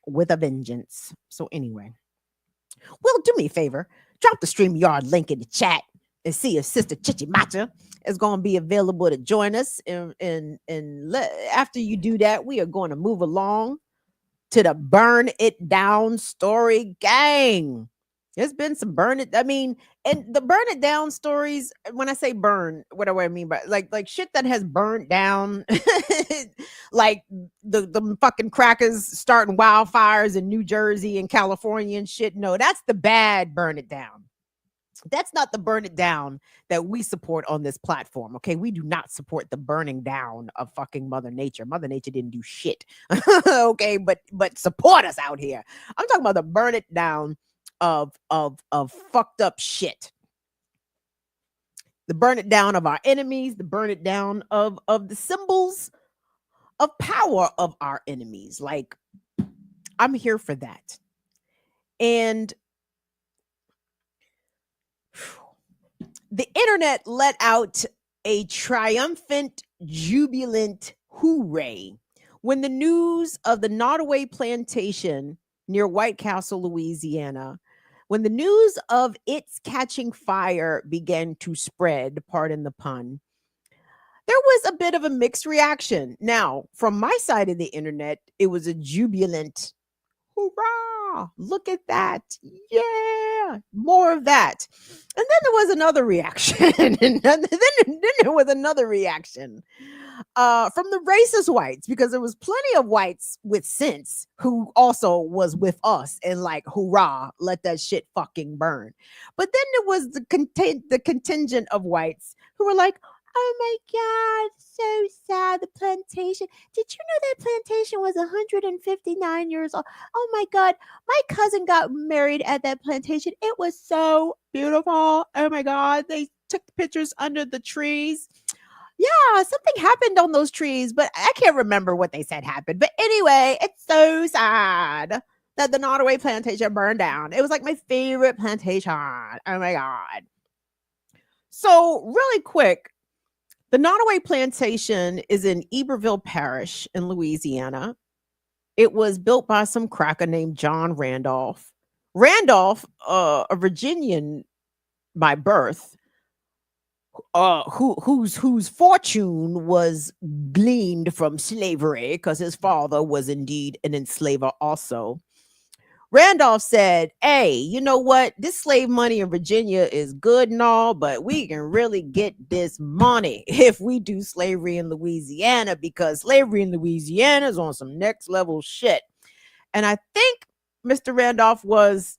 with a vengeance. So anyway, well, do me a favor. Drop the StreamYard link in the chat and see if Sister Chichi Macha is going to be available to join us. And after you do that, we are going to move along to the Burn It Down story, gang. There's been some and the Burn It Down stories, when I say burn, what do I mean by like shit that has burned down, like the fucking crackers starting wildfires in New Jersey and California and shit. No, that's the bad burn it down. That's not the burn it down that we support on this platform. Okay, we do not support the burning down of fucking Mother Nature. Mother Nature didn't do shit. Okay, but support us out here. I'm talking about the burn it down of fucked up shit. The burn it down of our enemies, the burn it down of the symbols of power of our enemies. Like, I'm here for that. And the internet let out a triumphant, jubilant hooray when the news of the Nottoway Plantation near White Castle, Louisiana, when the news of its catching fire began to spread, pardon the pun, there was a bit of a mixed reaction. Now, from my side of the internet, it was a jubilant Hoorah! Look at that. Yeah. More of that. And then there was another reaction. And then there was another reaction from the racist whites, because there was plenty of whites with sense who also was with us and like, hoorah, let that shit fucking burn. But then there was the contingent of whites who were like, oh my God, so sad. The plantation. Did you know that plantation was 159 years old? Oh my God, my cousin got married at that plantation. It was so beautiful. Oh my God, they took pictures under the trees. Yeah, something happened on those trees, but I can't remember what they said happened. But anyway, it's so sad that the Nottoway Plantation burned down. It was like my favorite plantation. Oh my God. So really quick, the Nottoway Plantation is in Iberville Parish in Louisiana. It was built by some cracker named John Randolph. Randolph, a Virginian by birth, whose fortune was gleaned from slavery, because his father was indeed an enslaver also. Randolph said, hey, you know what? This slave money in Virginia is good and all, but we can really get this money if we do slavery in Louisiana, because slavery in Louisiana is on some next level shit. And I think Mr. Randolph was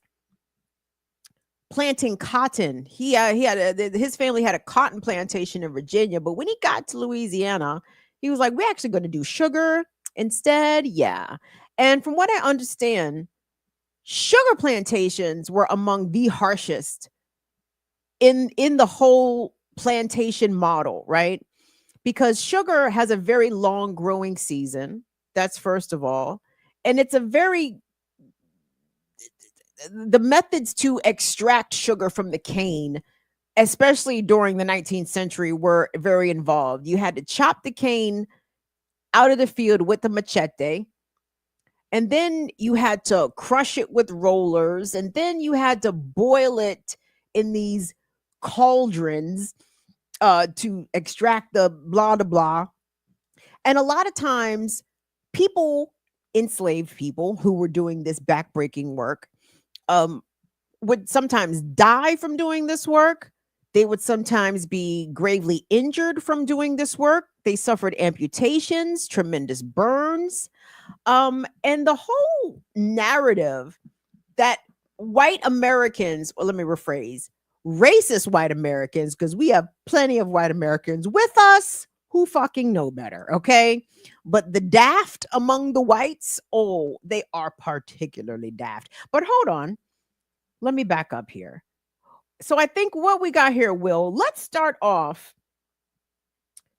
planting cotton. His family had a cotton plantation in Virginia, but when he got to Louisiana, he was like, we're actually going to do sugar instead. Yeah. And from what I understand, sugar plantations were among the harshest in the whole plantation model, right? Because sugar has a very long growing season. That's first of all. And it's the methods to extract sugar from the cane, especially during the 19th century, were very involved. You had to chop the cane out of the field with the machete. And then you had to crush it with rollers. And then you had to boil it in these cauldrons to extract the blah, blah, blah. And a lot of times enslaved people who were doing this backbreaking work would sometimes die from doing this work. They would sometimes be gravely injured from doing this work. They suffered amputations, tremendous burns. And the whole narrative that white Americans, or let me rephrase, racist white Americans, because we have plenty of white Americans with us who fucking know better, okay? But the daft among the whites, oh, they are particularly daft. But hold on, let me back up here. So I think what we got here, Will, let's start off.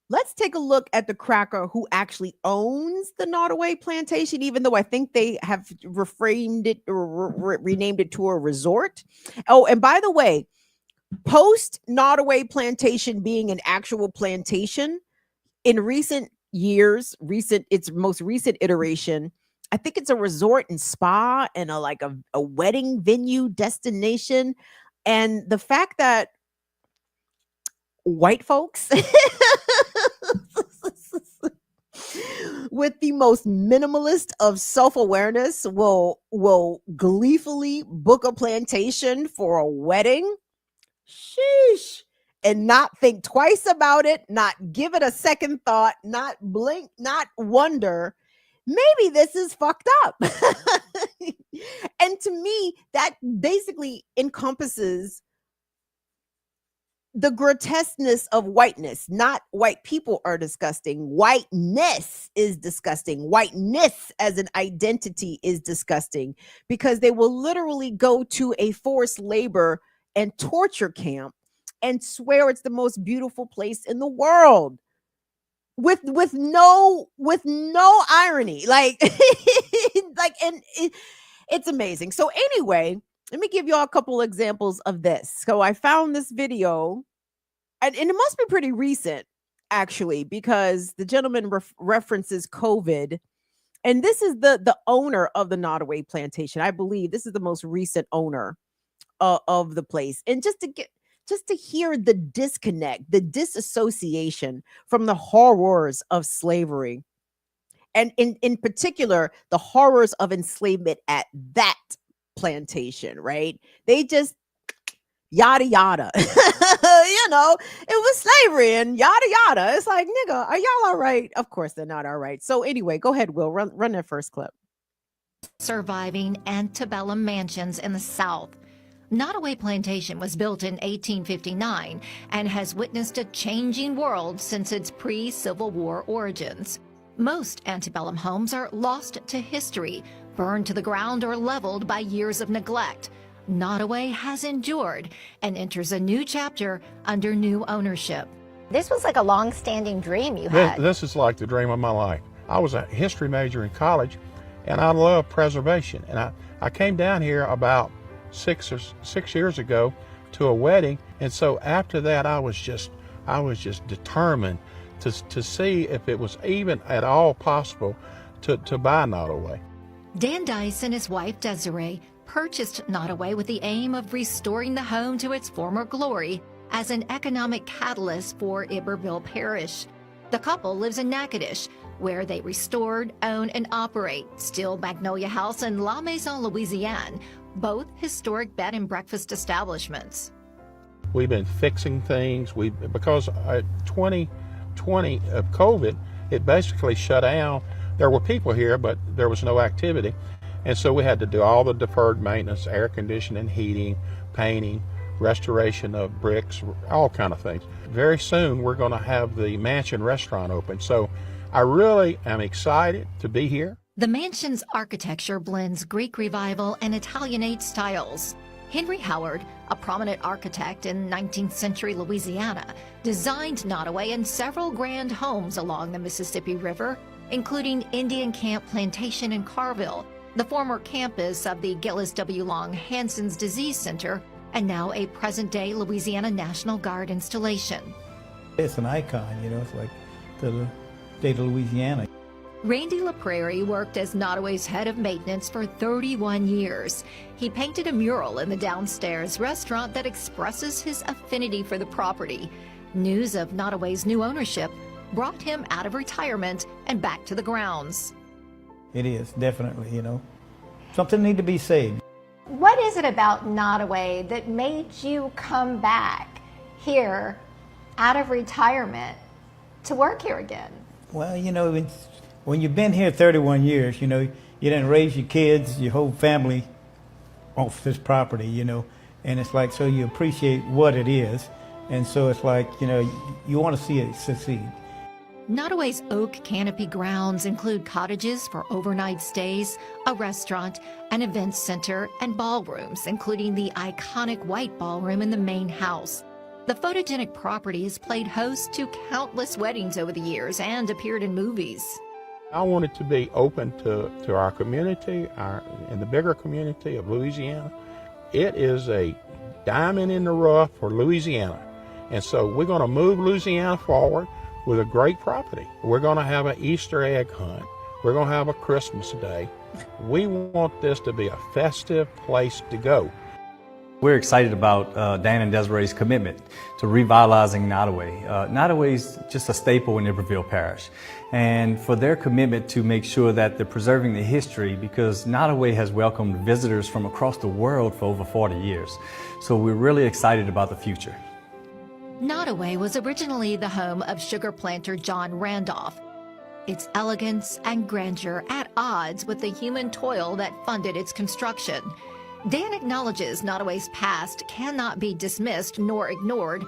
Let's take a look at the cracker who actually owns the Nottoway Plantation, even though I think they have reframed it or renamed it to a resort. Oh, and by the way, post Nottoway Plantation being an actual plantation, in recent years, its most recent iteration, I think it's a resort and spa and a wedding venue destination. And the fact that white folks with the most minimalist of self-awareness will gleefully book a plantation for a wedding, sheesh, and not think twice about it, not give it a second thought, not blink, not wonder, maybe this is fucked up. And to me, that basically encompasses the grotesqueness of whiteness. Not white people are disgusting. Whiteness is disgusting. Whiteness as an identity is disgusting, because they will literally go to a forced labor and torture camp and swear it's the most beautiful place in the world with no irony. It's amazing. So anyway, let me give you all a couple examples of this. So I found this video, and it must be pretty recent, actually, because the gentleman references COVID. And this is the owner of the Nottoway Plantation. I believe this is the most recent owner of the place. And just to hear the disconnect, the disassociation from the horrors of slavery, and in particular, the horrors of enslavement at that plantation, right? They just yada yada. You know, it was slavery and yada yada. It's like, nigga, are y'all all right? Of course they're not all right. So anyway, go ahead, Will. Run that first clip. Surviving antebellum mansions in the South. Nottoway Plantation was built in 1859 and has witnessed a changing world since its pre-Civil War origins. Most antebellum homes are lost to history, burned to the ground, or leveled by years of neglect. Nottoway has endured and enters a new chapter under new ownership. This was like a long-standing dream you had. This is like the dream of my life. I was a history major in college, and I love preservation. And I came down here about 6 years ago to a wedding, and so after that I was just determined to see if it was even at all possible to buy Nottoway. Dan Dice and his wife Desiree purchased Nottoway with the aim of restoring the home to its former glory as an economic catalyst for Iberville Parish. The couple lives in Natchitoches, where they restored, own, and operate Still Magnolia House and La Maison Louisiane, both historic bed and breakfast establishments. We've been fixing things. Because 2020 of COVID, it basically shut down. There were people here, but there was no activity. And so we had to do all the deferred maintenance, air conditioning, heating, painting, restoration of bricks, all kind of things. Very soon we're going to have the mansion restaurant open. So I really am excited to be here. The mansion's architecture blends Greek Revival and Italianate styles. Henry Howard, a prominent architect in 19th century Louisiana, designed Nottoway and several grand homes along the Mississippi River, including Indian Camp Plantation in Carville, the former campus of the Gillis W. Long Hansen's Disease Center, and now a present-day Louisiana National Guard installation. It's an icon, you know, it's like the state of Louisiana. Randy LaPrairie worked as Nottoway's head of maintenance for 31 years. He painted a mural in the downstairs restaurant that expresses his affinity for the property. News of Nottoway's new ownership brought him out of retirement and back to the grounds. It is, definitely, you know. Something need to be saved. What is it about Nottoway that made you come back here out of retirement to work here again? Well, you know, when you've been here 31 years, you know, you didn't raise your kids, your whole family off this property, you know, and it's like, so you appreciate what it is, and so it's like, you know, you want to see it succeed. Nottoway's oak canopy grounds include cottages for overnight stays, a restaurant, an event center, and ballrooms, including the iconic white ballroom in the main house. The photogenic property has played host to countless weddings over the years and appeared in movies. I wanted to be open to our community, and the bigger community of Louisiana. It is a diamond in the rough for Louisiana. And so we're going to move Louisiana forward with a great property. We're going to have an Easter egg hunt. We're going to have a Christmas day. We want this to be a festive place to go. We're excited about Dan and Desiree's commitment to revitalizing Nottoway. Nottoway is just a staple in Iberville Parish, and for their commitment to make sure that they're preserving the history, because Nottoway has welcomed visitors from across the world for over 40 years. So we're really excited about the future. Nottoway was originally the home of sugar planter John Randolph. Its elegance and grandeur at odds with the human toil that funded its construction. Dan acknowledges Nottoway's past cannot be dismissed nor ignored,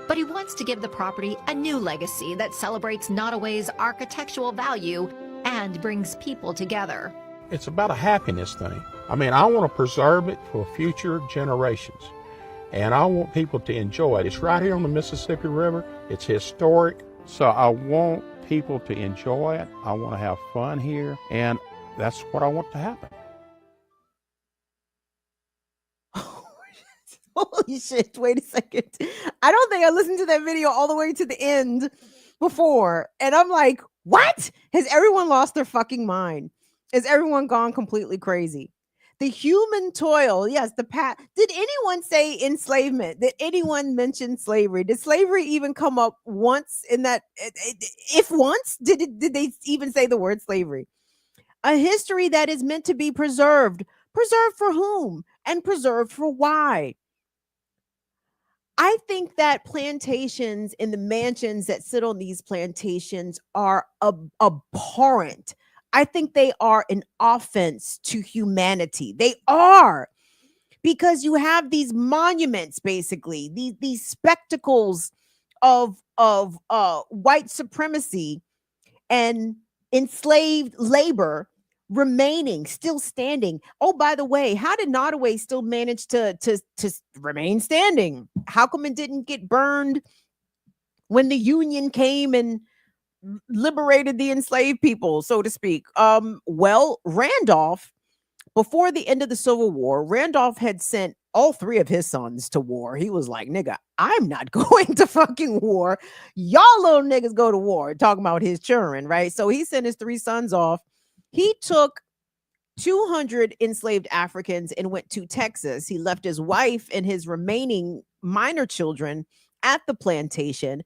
but he wants to give the property a new legacy that celebrates Nottoway's architectural value and brings people together. It's about a happiness thing. I mean, I want to preserve it for future generations, and I want people to enjoy it. It's right here on the Mississippi River. It's historic, so I want people to enjoy it. I want to have fun here, and that's what I want to happen. Holy shit, wait a second. I don't think I listened to that video all the way to the end before. And I'm like, what? Has everyone lost their fucking mind? Has everyone gone completely crazy? The human toil, yes, did anyone say enslavement? Did anyone mention slavery? Did slavery even come up once in that? If once, did they even say the word slavery? A history that is meant to be preserved. Preserved for whom? And preserved for why? I think that plantations and the mansions that sit on these plantations are abhorrent. I think they are an offense to humanity. They are, because you have these monuments, basically these spectacles of white supremacy and enslaved labor remaining, still standing. Oh, by the way, how did Nottoway still manage to remain standing? How come it didn't get burned when the Union came and liberated the enslaved people, so to speak? Well, Randolph, before the end of the Civil War, Randolph had sent all three of his sons to war. He was like, nigga, I'm not going to fucking war. Y'all little niggas go to war. Talking about his children, right? So he sent his three sons off. He took 200 enslaved Africans and went to Texas. He left his wife and his remaining minor children at the plantation,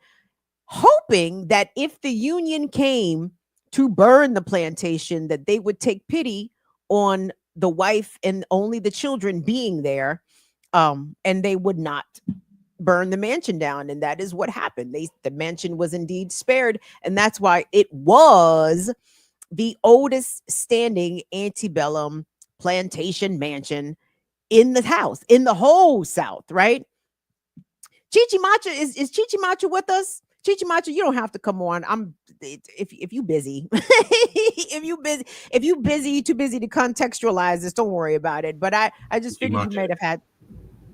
hoping that if the Union came to burn the plantation, that they would take pity on the wife and only the children being there, and they would not burn the mansion down. And that is what happened. The mansion was indeed spared, and that's why it was the oldest standing antebellum plantation mansion in the house, in the whole South, right? Chichi Macha, is Chichi Macha with us? Chichi Macha, you don't have to come on. If you busy, if you busy, too busy to contextualize this, don't worry about it. But I just figured you might have had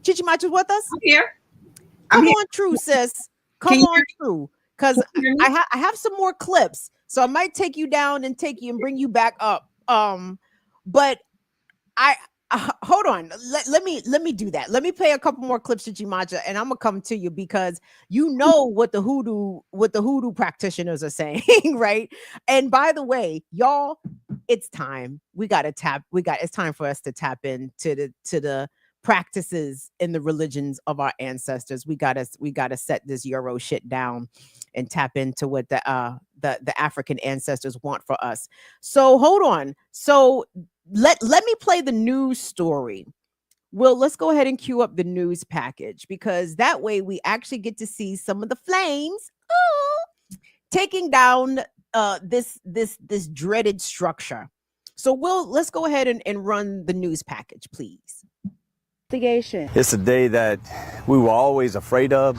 Chichi Macha with us. I'm here. Come on, true sis. Come on, true. Because I have some more clips, so I might take you down and take you and bring you back up. But hold on. Let me do that. Let me play a couple more clips of Chimacha, and I'm gonna come to you because you know what the hoodoo practitioners are saying, right? And by the way, y'all, it's time. It's time for us to tap into the practices and the religions of our ancestors. We gotta set this Euro shit down and tap into what the African ancestors want for us. So hold on. So let me play the news story. Well, let's go ahead and cue up the news package, because that way we actually get to see some of the flames taking down this dreaded structure. So let's go ahead and run the news package, please. It's a day that we were always afraid of.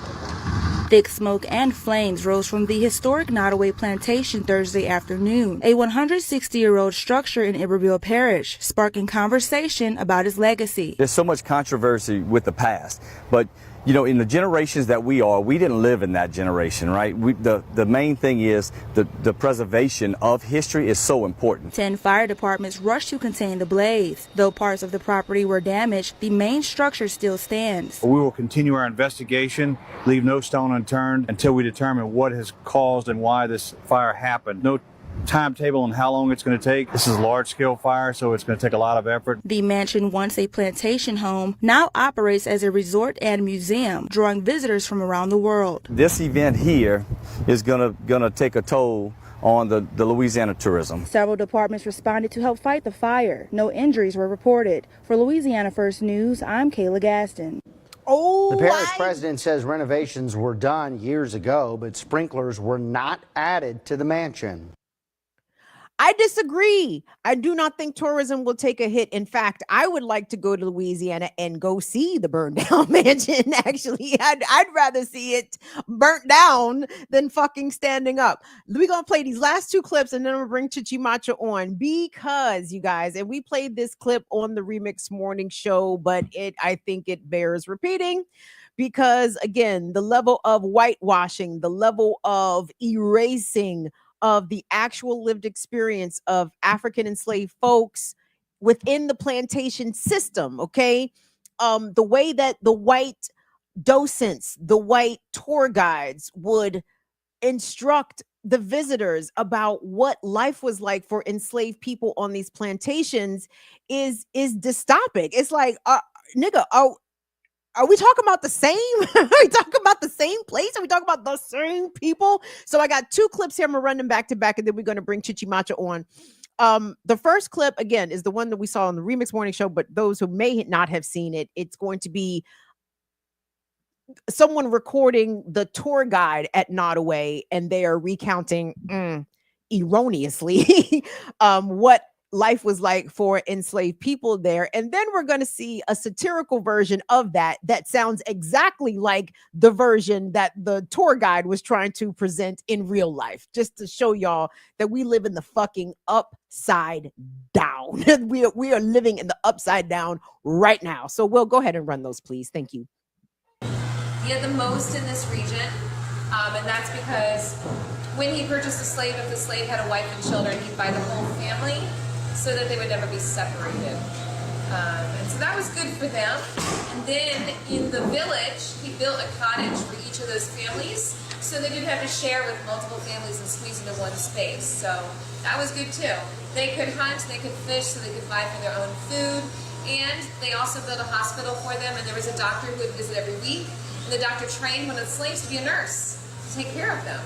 Thick smoke and flames rose from the historic Nottoway Plantation Thursday afternoon, a 160-year-old structure in Iberville Parish, sparking conversation about its legacy. There's so much controversy with the past, but you know, in the generations that we didn't live in that generation, right? The main thing is the preservation of history is so important. 10 fire departments rushed to contain the blaze. Though parts of the property were damaged, the main structure still stands. We will continue our investigation, leave no stone unturned until we determine what has caused and why this fire happened. No timetable on how long it's going to take. This is a large-scale fire, so it's going to take a lot of effort. The mansion, once a plantation home, now operates as a resort and museum, drawing visitors from around the world. This event here is going to take a toll on the Louisiana tourism. Several departments responded to help fight the fire. No injuries were reported. For Louisiana First News, I'm Kayla Gaston. Oh, the parish president says renovations were done years ago, but sprinklers were not added to the mansion. I disagree. I do not think tourism will take a hit. In fact, I would like to go to Louisiana and go see the burned down mansion. Actually, I'd rather see it burnt down than fucking standing up. We're going to play these last two clips and then we'll bring Chichi Macha on, because you guys, and we played this clip on the Remix Morning Show, but I think it bears repeating, because again, the level of whitewashing, the level of erasing of the actual lived experience of African enslaved folks within the plantation system, okay? The way that the white docents, the white tour guides would instruct the visitors about what life was like for enslaved people on these plantations is dystopic. It's like, nigga, are we talking about the same? Are we talking about the same place? Are we talking about the same people? So I got two clips here. I'm gonna run them back to back, and then we're gonna bring Chichi Macha on. The first clip again is the one that we saw on the Remix Morning Show, but those who may not have seen it, it's going to be someone recording the tour guide at Nottoway, and they are recounting erroneously what life was like for enslaved people there. And then we're going to see a satirical version of that sounds exactly like the version that the tour guide was trying to present in real life, just to show y'all that we live in the fucking upside down. we are living in the upside down right now. So we'll go ahead and run those, please. Thank you. He had the most in this region, and that's because when he purchased a slave, if the slave had a wife and children, he'd buy the whole family so that they would never be separated. And so that was good for them. And then in the village, he built a cottage for each of those families so they didn't have to share with multiple families and squeeze into one space. So that was good too. They could hunt, they could fish, so they could buy for their own food. And they also built a hospital for them, and there was a doctor who would visit every week. And the doctor trained one of the slaves to be a nurse to take care of them.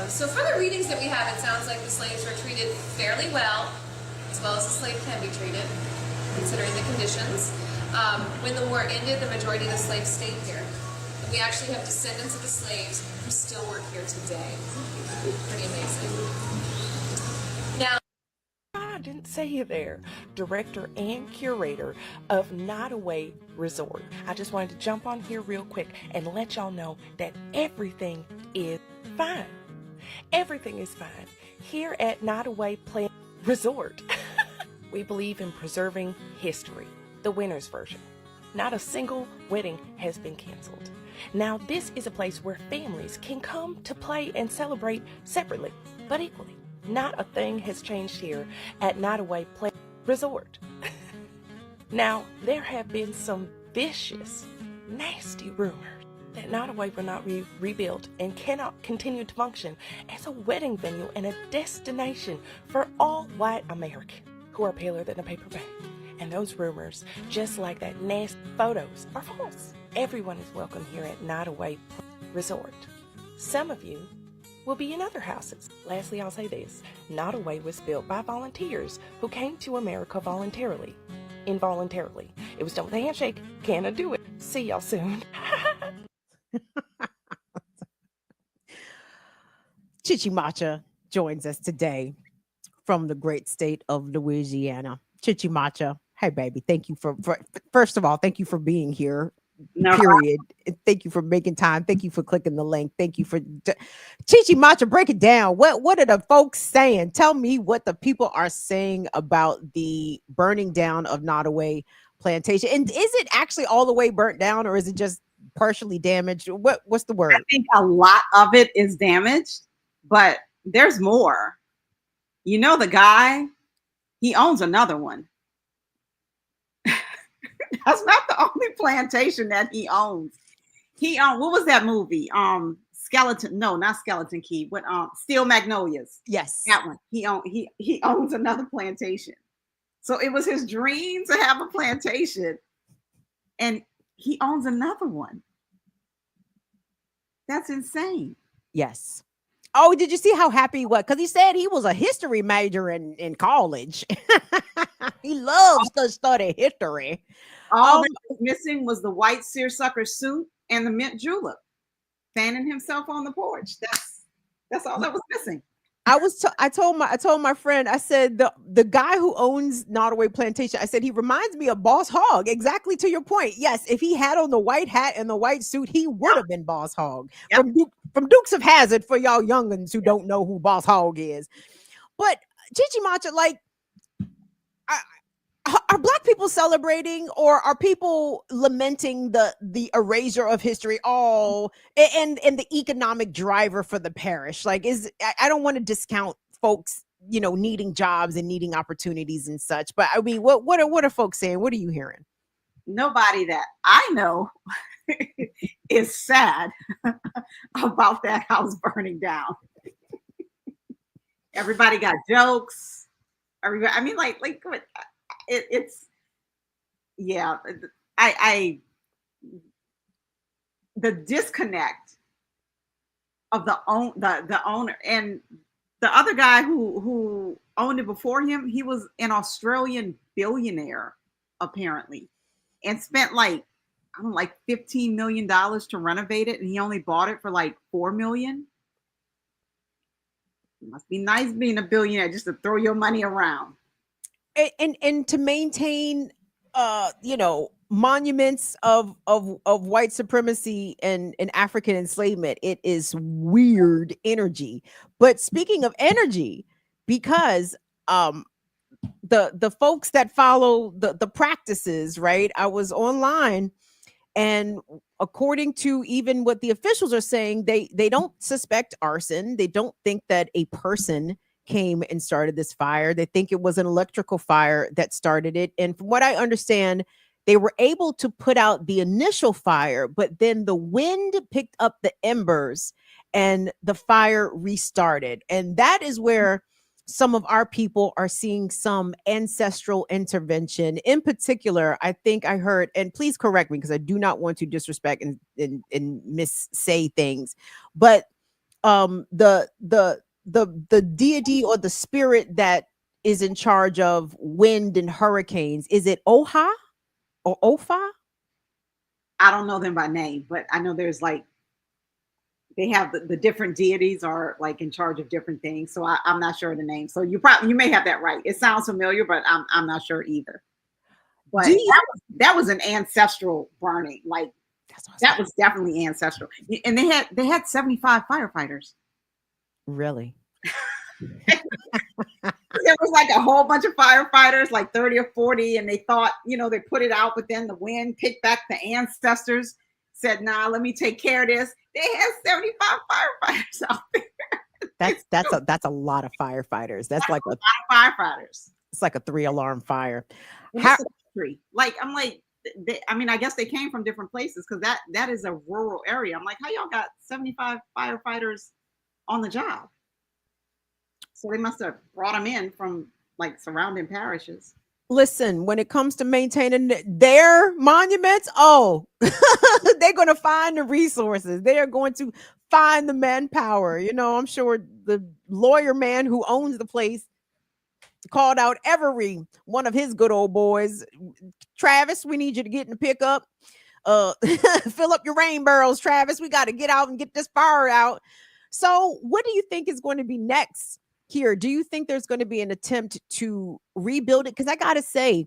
So from the readings that we have, it sounds like the slaves were treated fairly well as a slave can be treated, considering the conditions. When the war ended, the majority of the slaves stayed here. And we actually have descendants of the slaves who still work here today. Pretty amazing. Now, I didn't say you there, director and curator of Nottoway Resort. I just wanted to jump on here real quick and let y'all know that everything is fine. Everything is fine here at Nottoway Resort. We believe in preserving history, the winner's version. Not a single wedding has been canceled. Now, this is a place where families can come to play and celebrate separately, but equally. Not a thing has changed here at Nottoway Resort. Now, there have been some vicious, nasty rumors that Nottoway will not be rebuilt and cannot continue to function as a wedding venue and a destination for all white Americans who are paler than a paper bag. And those rumors, just like that nasty photos, are false. Everyone is welcome here at Nottoway Resort. Some of you will be in other houses. Lastly, I'll say this. Nottoway was built by volunteers who came to America voluntarily. Involuntarily. It was done with a handshake. Can I do it? See y'all soon. Chichi Macha joins us today from the great state of Louisiana. Chichi Macha, hey baby, thank you for first of all, thank you for being here. No period. Thank you for making time. Thank you for clicking the link. Thank you for Chichi Macha. Break it down. What are the folks saying? Tell me what the people are saying about the burning down of Nottoway Plantation. And is it actually all the way burnt down, or is it just partially damaged? What's the word? I think a lot of it is damaged, but there's more. You know, the guy, he owns another one. That's not the only plantation that he owns. He what was that movie? Skeleton, no, not Skeleton Key, but Steel Magnolias. Yes. That one. He owns another plantation. So it was his dream to have a plantation, and he owns another one. That's insane. Yes. Oh, did you see how happy he was? Because he said he was a history major in college. He loves to study history. All that was missing was the white seersucker suit and the mint julep, fanning himself on the porch. That's all that was missing. I told my friend, I said the guy who owns Nottoway Plantation, I said he reminds me of Boss Hogg. Exactly to your point. Yes, if he had on the white hat and the white suit, he would have been Boss Hogg. Yep. From Dukes of Hazzard, for y'all youngins who don't know who Boss Hogg is. But Chichi Macha, like, are Black people celebrating, or are people lamenting the erasure of history? And the economic driver for the parish? Like, I don't want to discount folks, needing jobs and needing opportunities and such. But I mean, what are folks saying? What are you hearing? Nobody that I know is sad about that house burning down. Everybody got jokes. Everybody, I mean, like what? It's yeah. I the disconnect of the owner and the other guy who owned it before him. He was an Australian billionaire apparently, and spent like I don't know, like $15 million to renovate it, and he only bought it for like $4 million. It must be nice being a billionaire just to throw your money around. And to maintain monuments of white supremacy and African enslavement, it is weird energy. But speaking of energy, because the folks that follow the practices, right? I was online, and according to even what the officials are saying, they don't suspect arson. They don't think that a person came and started this fire. They think it was an electrical fire that started it. And from what I understand, they were able to put out the initial fire, but then the wind picked up the embers and the fire restarted. And that is where some of our people are seeing some ancestral intervention. In particular, I think I heard, and please correct me because I do not want to disrespect and missay things, but the deity or the spirit that is in charge of wind and hurricanes, is it Oha or Ofa? I don't know them by name, but I know there's like they have the different deities are like in charge of different things. So I'm not sure of the name. So you may have that right. It sounds familiar, but I'm not sure either. But that was an ancestral burning. Like that was definitely ancestral. And they had 75 firefighters. Really? There was like a whole bunch of firefighters, like 30 or 40, and they thought, they put it out, but then the wind picked back the ancestors, said, nah, let me take care of this. They had 75 firefighters out there. That's a lot of firefighters. That's like a lot of firefighters. It's like a 3-alarm fire. Like I'm like, I guess they came from different places because that is a rural area. I'm like, how y'all got 75 firefighters on the job? So they must have brought them in from like surrounding parishes. Listen, when it comes to maintaining their monuments, they're going to find the resources. They are going to find the manpower. I'm sure the lawyer man who owns the place called out every one of his good old boys. Travis, we need you to get in the pickup. Fill up your rain barrels, Travis. We got to get out and get this fire out. So what do you think is going to be next here? Do you think there's going to be an attempt to rebuild it? Because I got to say,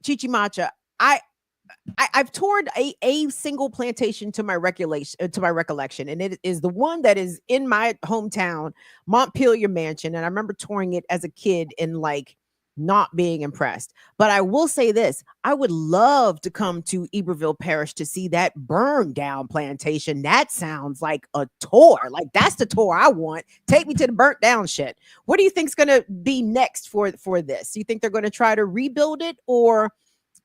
Chichi Macha, I've toured a single plantation to my recollection, and it is the one that is in my hometown, Montpelier Mansion. And I remember touring it as a kid and like not being impressed. But I will say this, I would love to come to Iberville Parish to see that burned down plantation. That sounds like a tour. Like that's the tour I want. Take me to the burnt down shit. What do you think is going to be next for this? Do you think they're going to try to rebuild it, or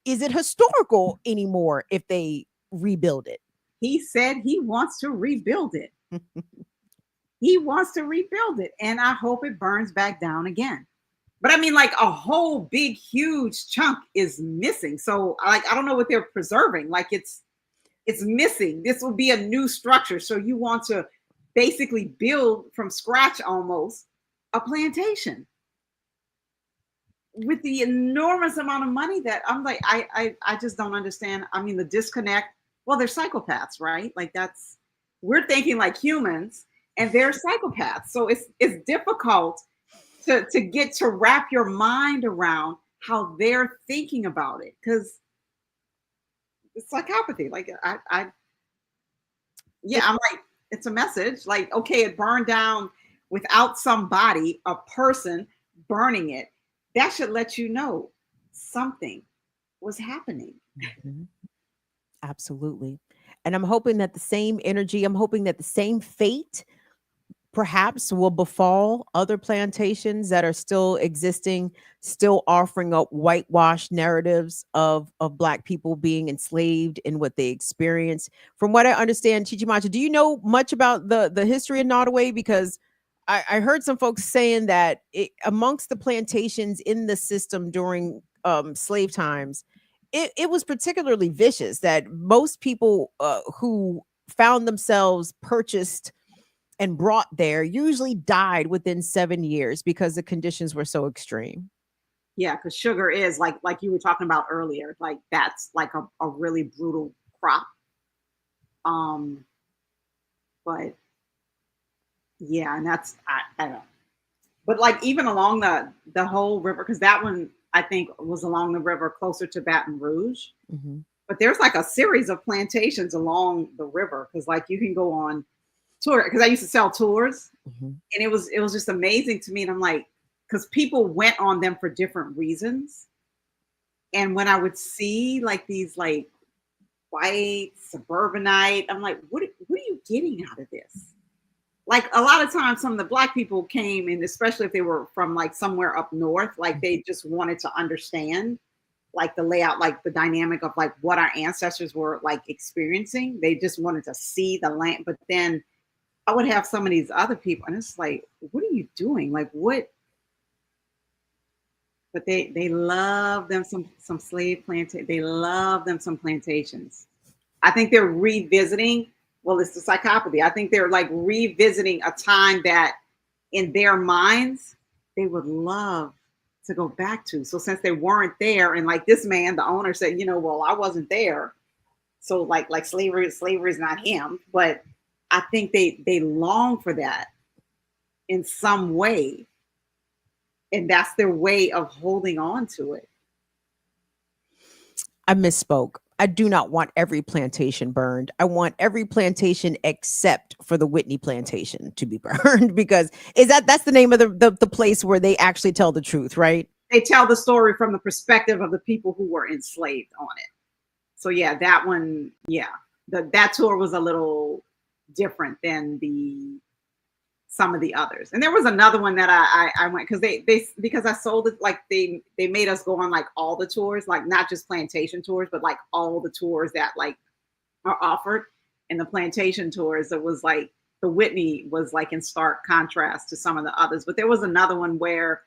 is it historical anymore if they rebuild it? He said he wants to rebuild it. He wants to rebuild it, and I hope it burns back down again. But I mean, like a whole big, huge chunk is missing. So I don't know what they're preserving. Like it's missing. This will be a new structure. So you want to basically build from scratch almost a plantation with the enormous amount of money that I'm like, I just don't understand. I mean, the disconnect. Well, they're psychopaths, right? Like we're thinking like humans and they're psychopaths. So it's difficult to get to wrap your mind around how they're thinking about it, because it's psychopathy. Like I'm like, it's a message. Like, okay, it burned down without somebody, a person burning it. That should let you know something was happening. Mm-hmm. Absolutely. And I'm hoping that the same energy, I'm hoping that the same fate perhaps will befall other plantations that are still existing, still offering up whitewashed narratives of Black people being enslaved and what they experienced. From what I understand, Chichi Macha, do you know much about the history of Nottoway? Because I heard some folks saying that amongst the plantations in the system during slave times, it was particularly vicious, that most people who found themselves purchased and brought there usually died within 7 years because the conditions were so extreme. Yeah, because sugar is like you were talking about earlier, like that's like a really brutal crop. But yeah, and that's I don't know. But like even along the whole river, because that one I think was along the river closer to Baton Rouge. But there's like a series of plantations along the river, because like you can go on tour, because I used to sell tours, and it was just amazing to me. And I'm like, because people went on them for different reasons. And when I would see like these like white suburbanite, I'm like, what are you getting out of this? Like a lot of times some of the Black people came, and especially if they were from like somewhere up north, like they just wanted to understand like the layout, like the dynamic of like what our ancestors were like experiencing. They just wanted to see the land. But then I would have some of these other people, and it's like, what are you doing? Like what? But they love them some slave plantation. They love them some plantations. I think they're revisiting. Well, it's the psychopathy. I think they're like revisiting a time that in their minds they would love to go back to. So since they weren't there, and like this man, the owner said, well, I wasn't there. So like slavery is not him. But I think they long for that in some way. And that's their way of holding on to it. I misspoke. I do not want every plantation burned. I want every plantation except for the Whitney plantation to be burned, because that's the name of the place where they actually tell the truth, right? They tell the story from the perspective of the people who were enslaved on it. So yeah, that one, yeah. That tour was a little different than some of the others. And there was another one that I went, because I sold it, like they made us go on like all the tours, like not just plantation tours, but like all the tours that like are offered. And the plantation tours, it was like the Whitney was like in stark contrast to some of the others. But there was another one where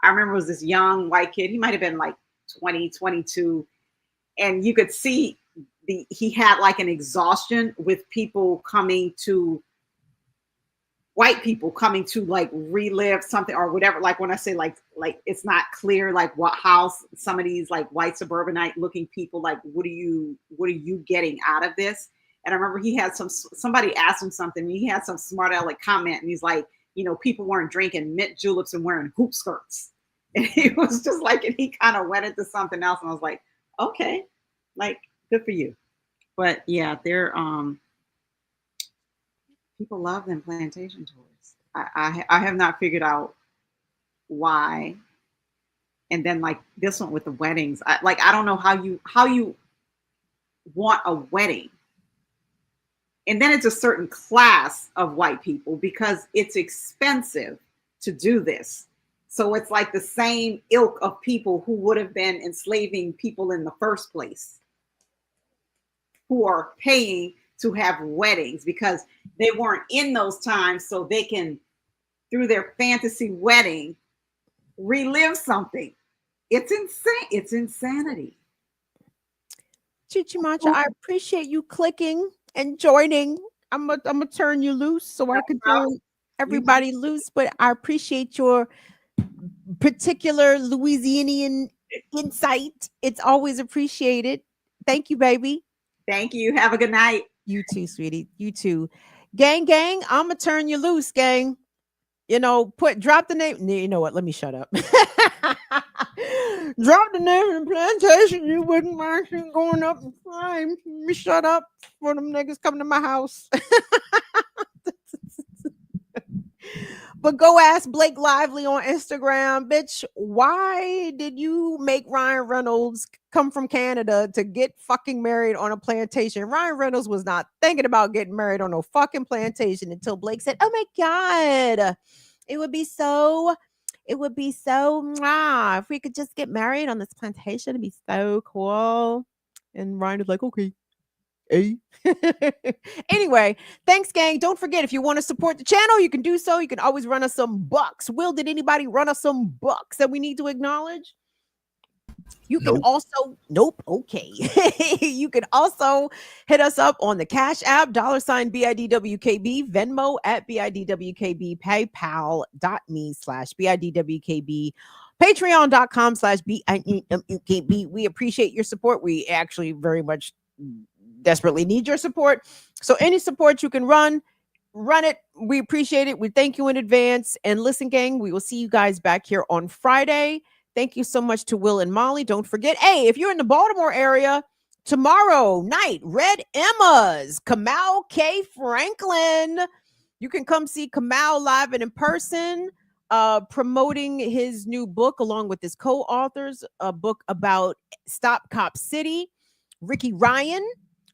I remember it was this young white kid. He might have been like 20, 22. And you could see he had like an exhaustion with white people coming to like relive something or whatever. Like when I say like it's not clear like how some of these like white suburbanite looking people, like what are you getting out of this? And I remember he had somebody asked him something, and he had some smart aleck comment, and he's like, people weren't drinking mint juleps and wearing hoop skirts. And he was just like, and he kind of went into something else, and I was like, okay, like good for you. But yeah, they're people love them plantation tours. I have not figured out why. And then like this one with the weddings, I don't know how you want a wedding. And then it's a certain class of white people, because it's expensive to do this. So it's like the same ilk of people who would have been enslaving people in the first place, who are paying to have weddings because they weren't in those times, so they can, through their fantasy wedding, relive something. It's insane. It's insanity. Chichimacha, I appreciate you clicking and joining. I'm gonna turn you loose so I can turn everybody loose, but I appreciate your particular Louisianian insight. It's always appreciated. Thank you, baby. Thank you. Have a good night. You too, sweetie. You too. Gang, I'm gonna turn you loose, gang. Drop the name. You know what? Let me shut up. Drop the name of the plantation. You wouldn't mind going up in flames. Let me shut up for them niggas coming to my house. But go ask Blake Lively on Instagram, bitch, why did you make Ryan Reynolds come from Canada to get fucking married on a plantation? Ryan Reynolds was not thinking about getting married on no fucking plantation until Blake said, oh my God, it would be so if we could just get married on this plantation. It'd be so cool. And Ryan was like, okay. Hey. Anyway, thanks, gang. Don't forget, if you want to support the channel, you can do so. You can always run us some bucks. Will, did anybody run us some bucks that we need to acknowledge? You can also, nope, okay. You can also hit us up on the Cash App, $ BIDWKB, Venmo at BIDWKB, PayPal.me/BIDWKB, Patreon.com/BIDWKB. We appreciate your support. We actually very much desperately need your support. So any support you can run it. We appreciate it. We thank you in advance. And listen, gang, we will see you guys back here on Friday. Thank you so much to Will and Molly. Don't forget, hey, if you're in the Baltimore area, tomorrow night, Red Emma's, Kamal K. Franklin. You can come see Kamal live and in person, promoting his new book along with his co-authors, a book about Stop Cop City. Ricky Ryan,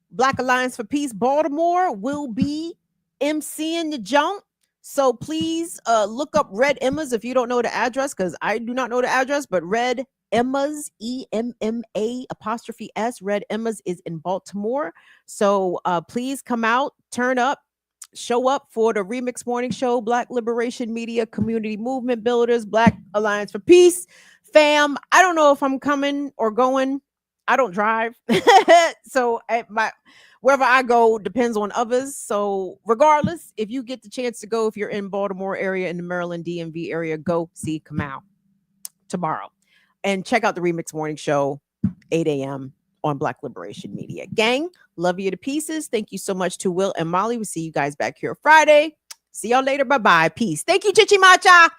Black Alliance for Peace Baltimore, will be emceeing the jump. So please look up Red Emma's if you don't know the address, because I do not know the address, but Red Emma's, EMMA''S, Red Emma's is in Baltimore. So please come out, turn up, show up for the Remix Morning Show, Black Liberation Media, Community Movement Builders, Black Alliance for Peace, fam. I don't know if I'm coming or going. I don't drive. So wherever I go depends on others. So regardless, if you get the chance to go, if you're in Baltimore area, in the Maryland DMV area, go see Kamal tomorrow. And check out the Remix Morning Show, 8 a.m. on Black Liberation Media. Gang, love you to pieces. Thank you so much to Will and Molly. We'll see you guys back here Friday. See y'all later. Bye-bye. Peace. Thank you, Chichi Macha.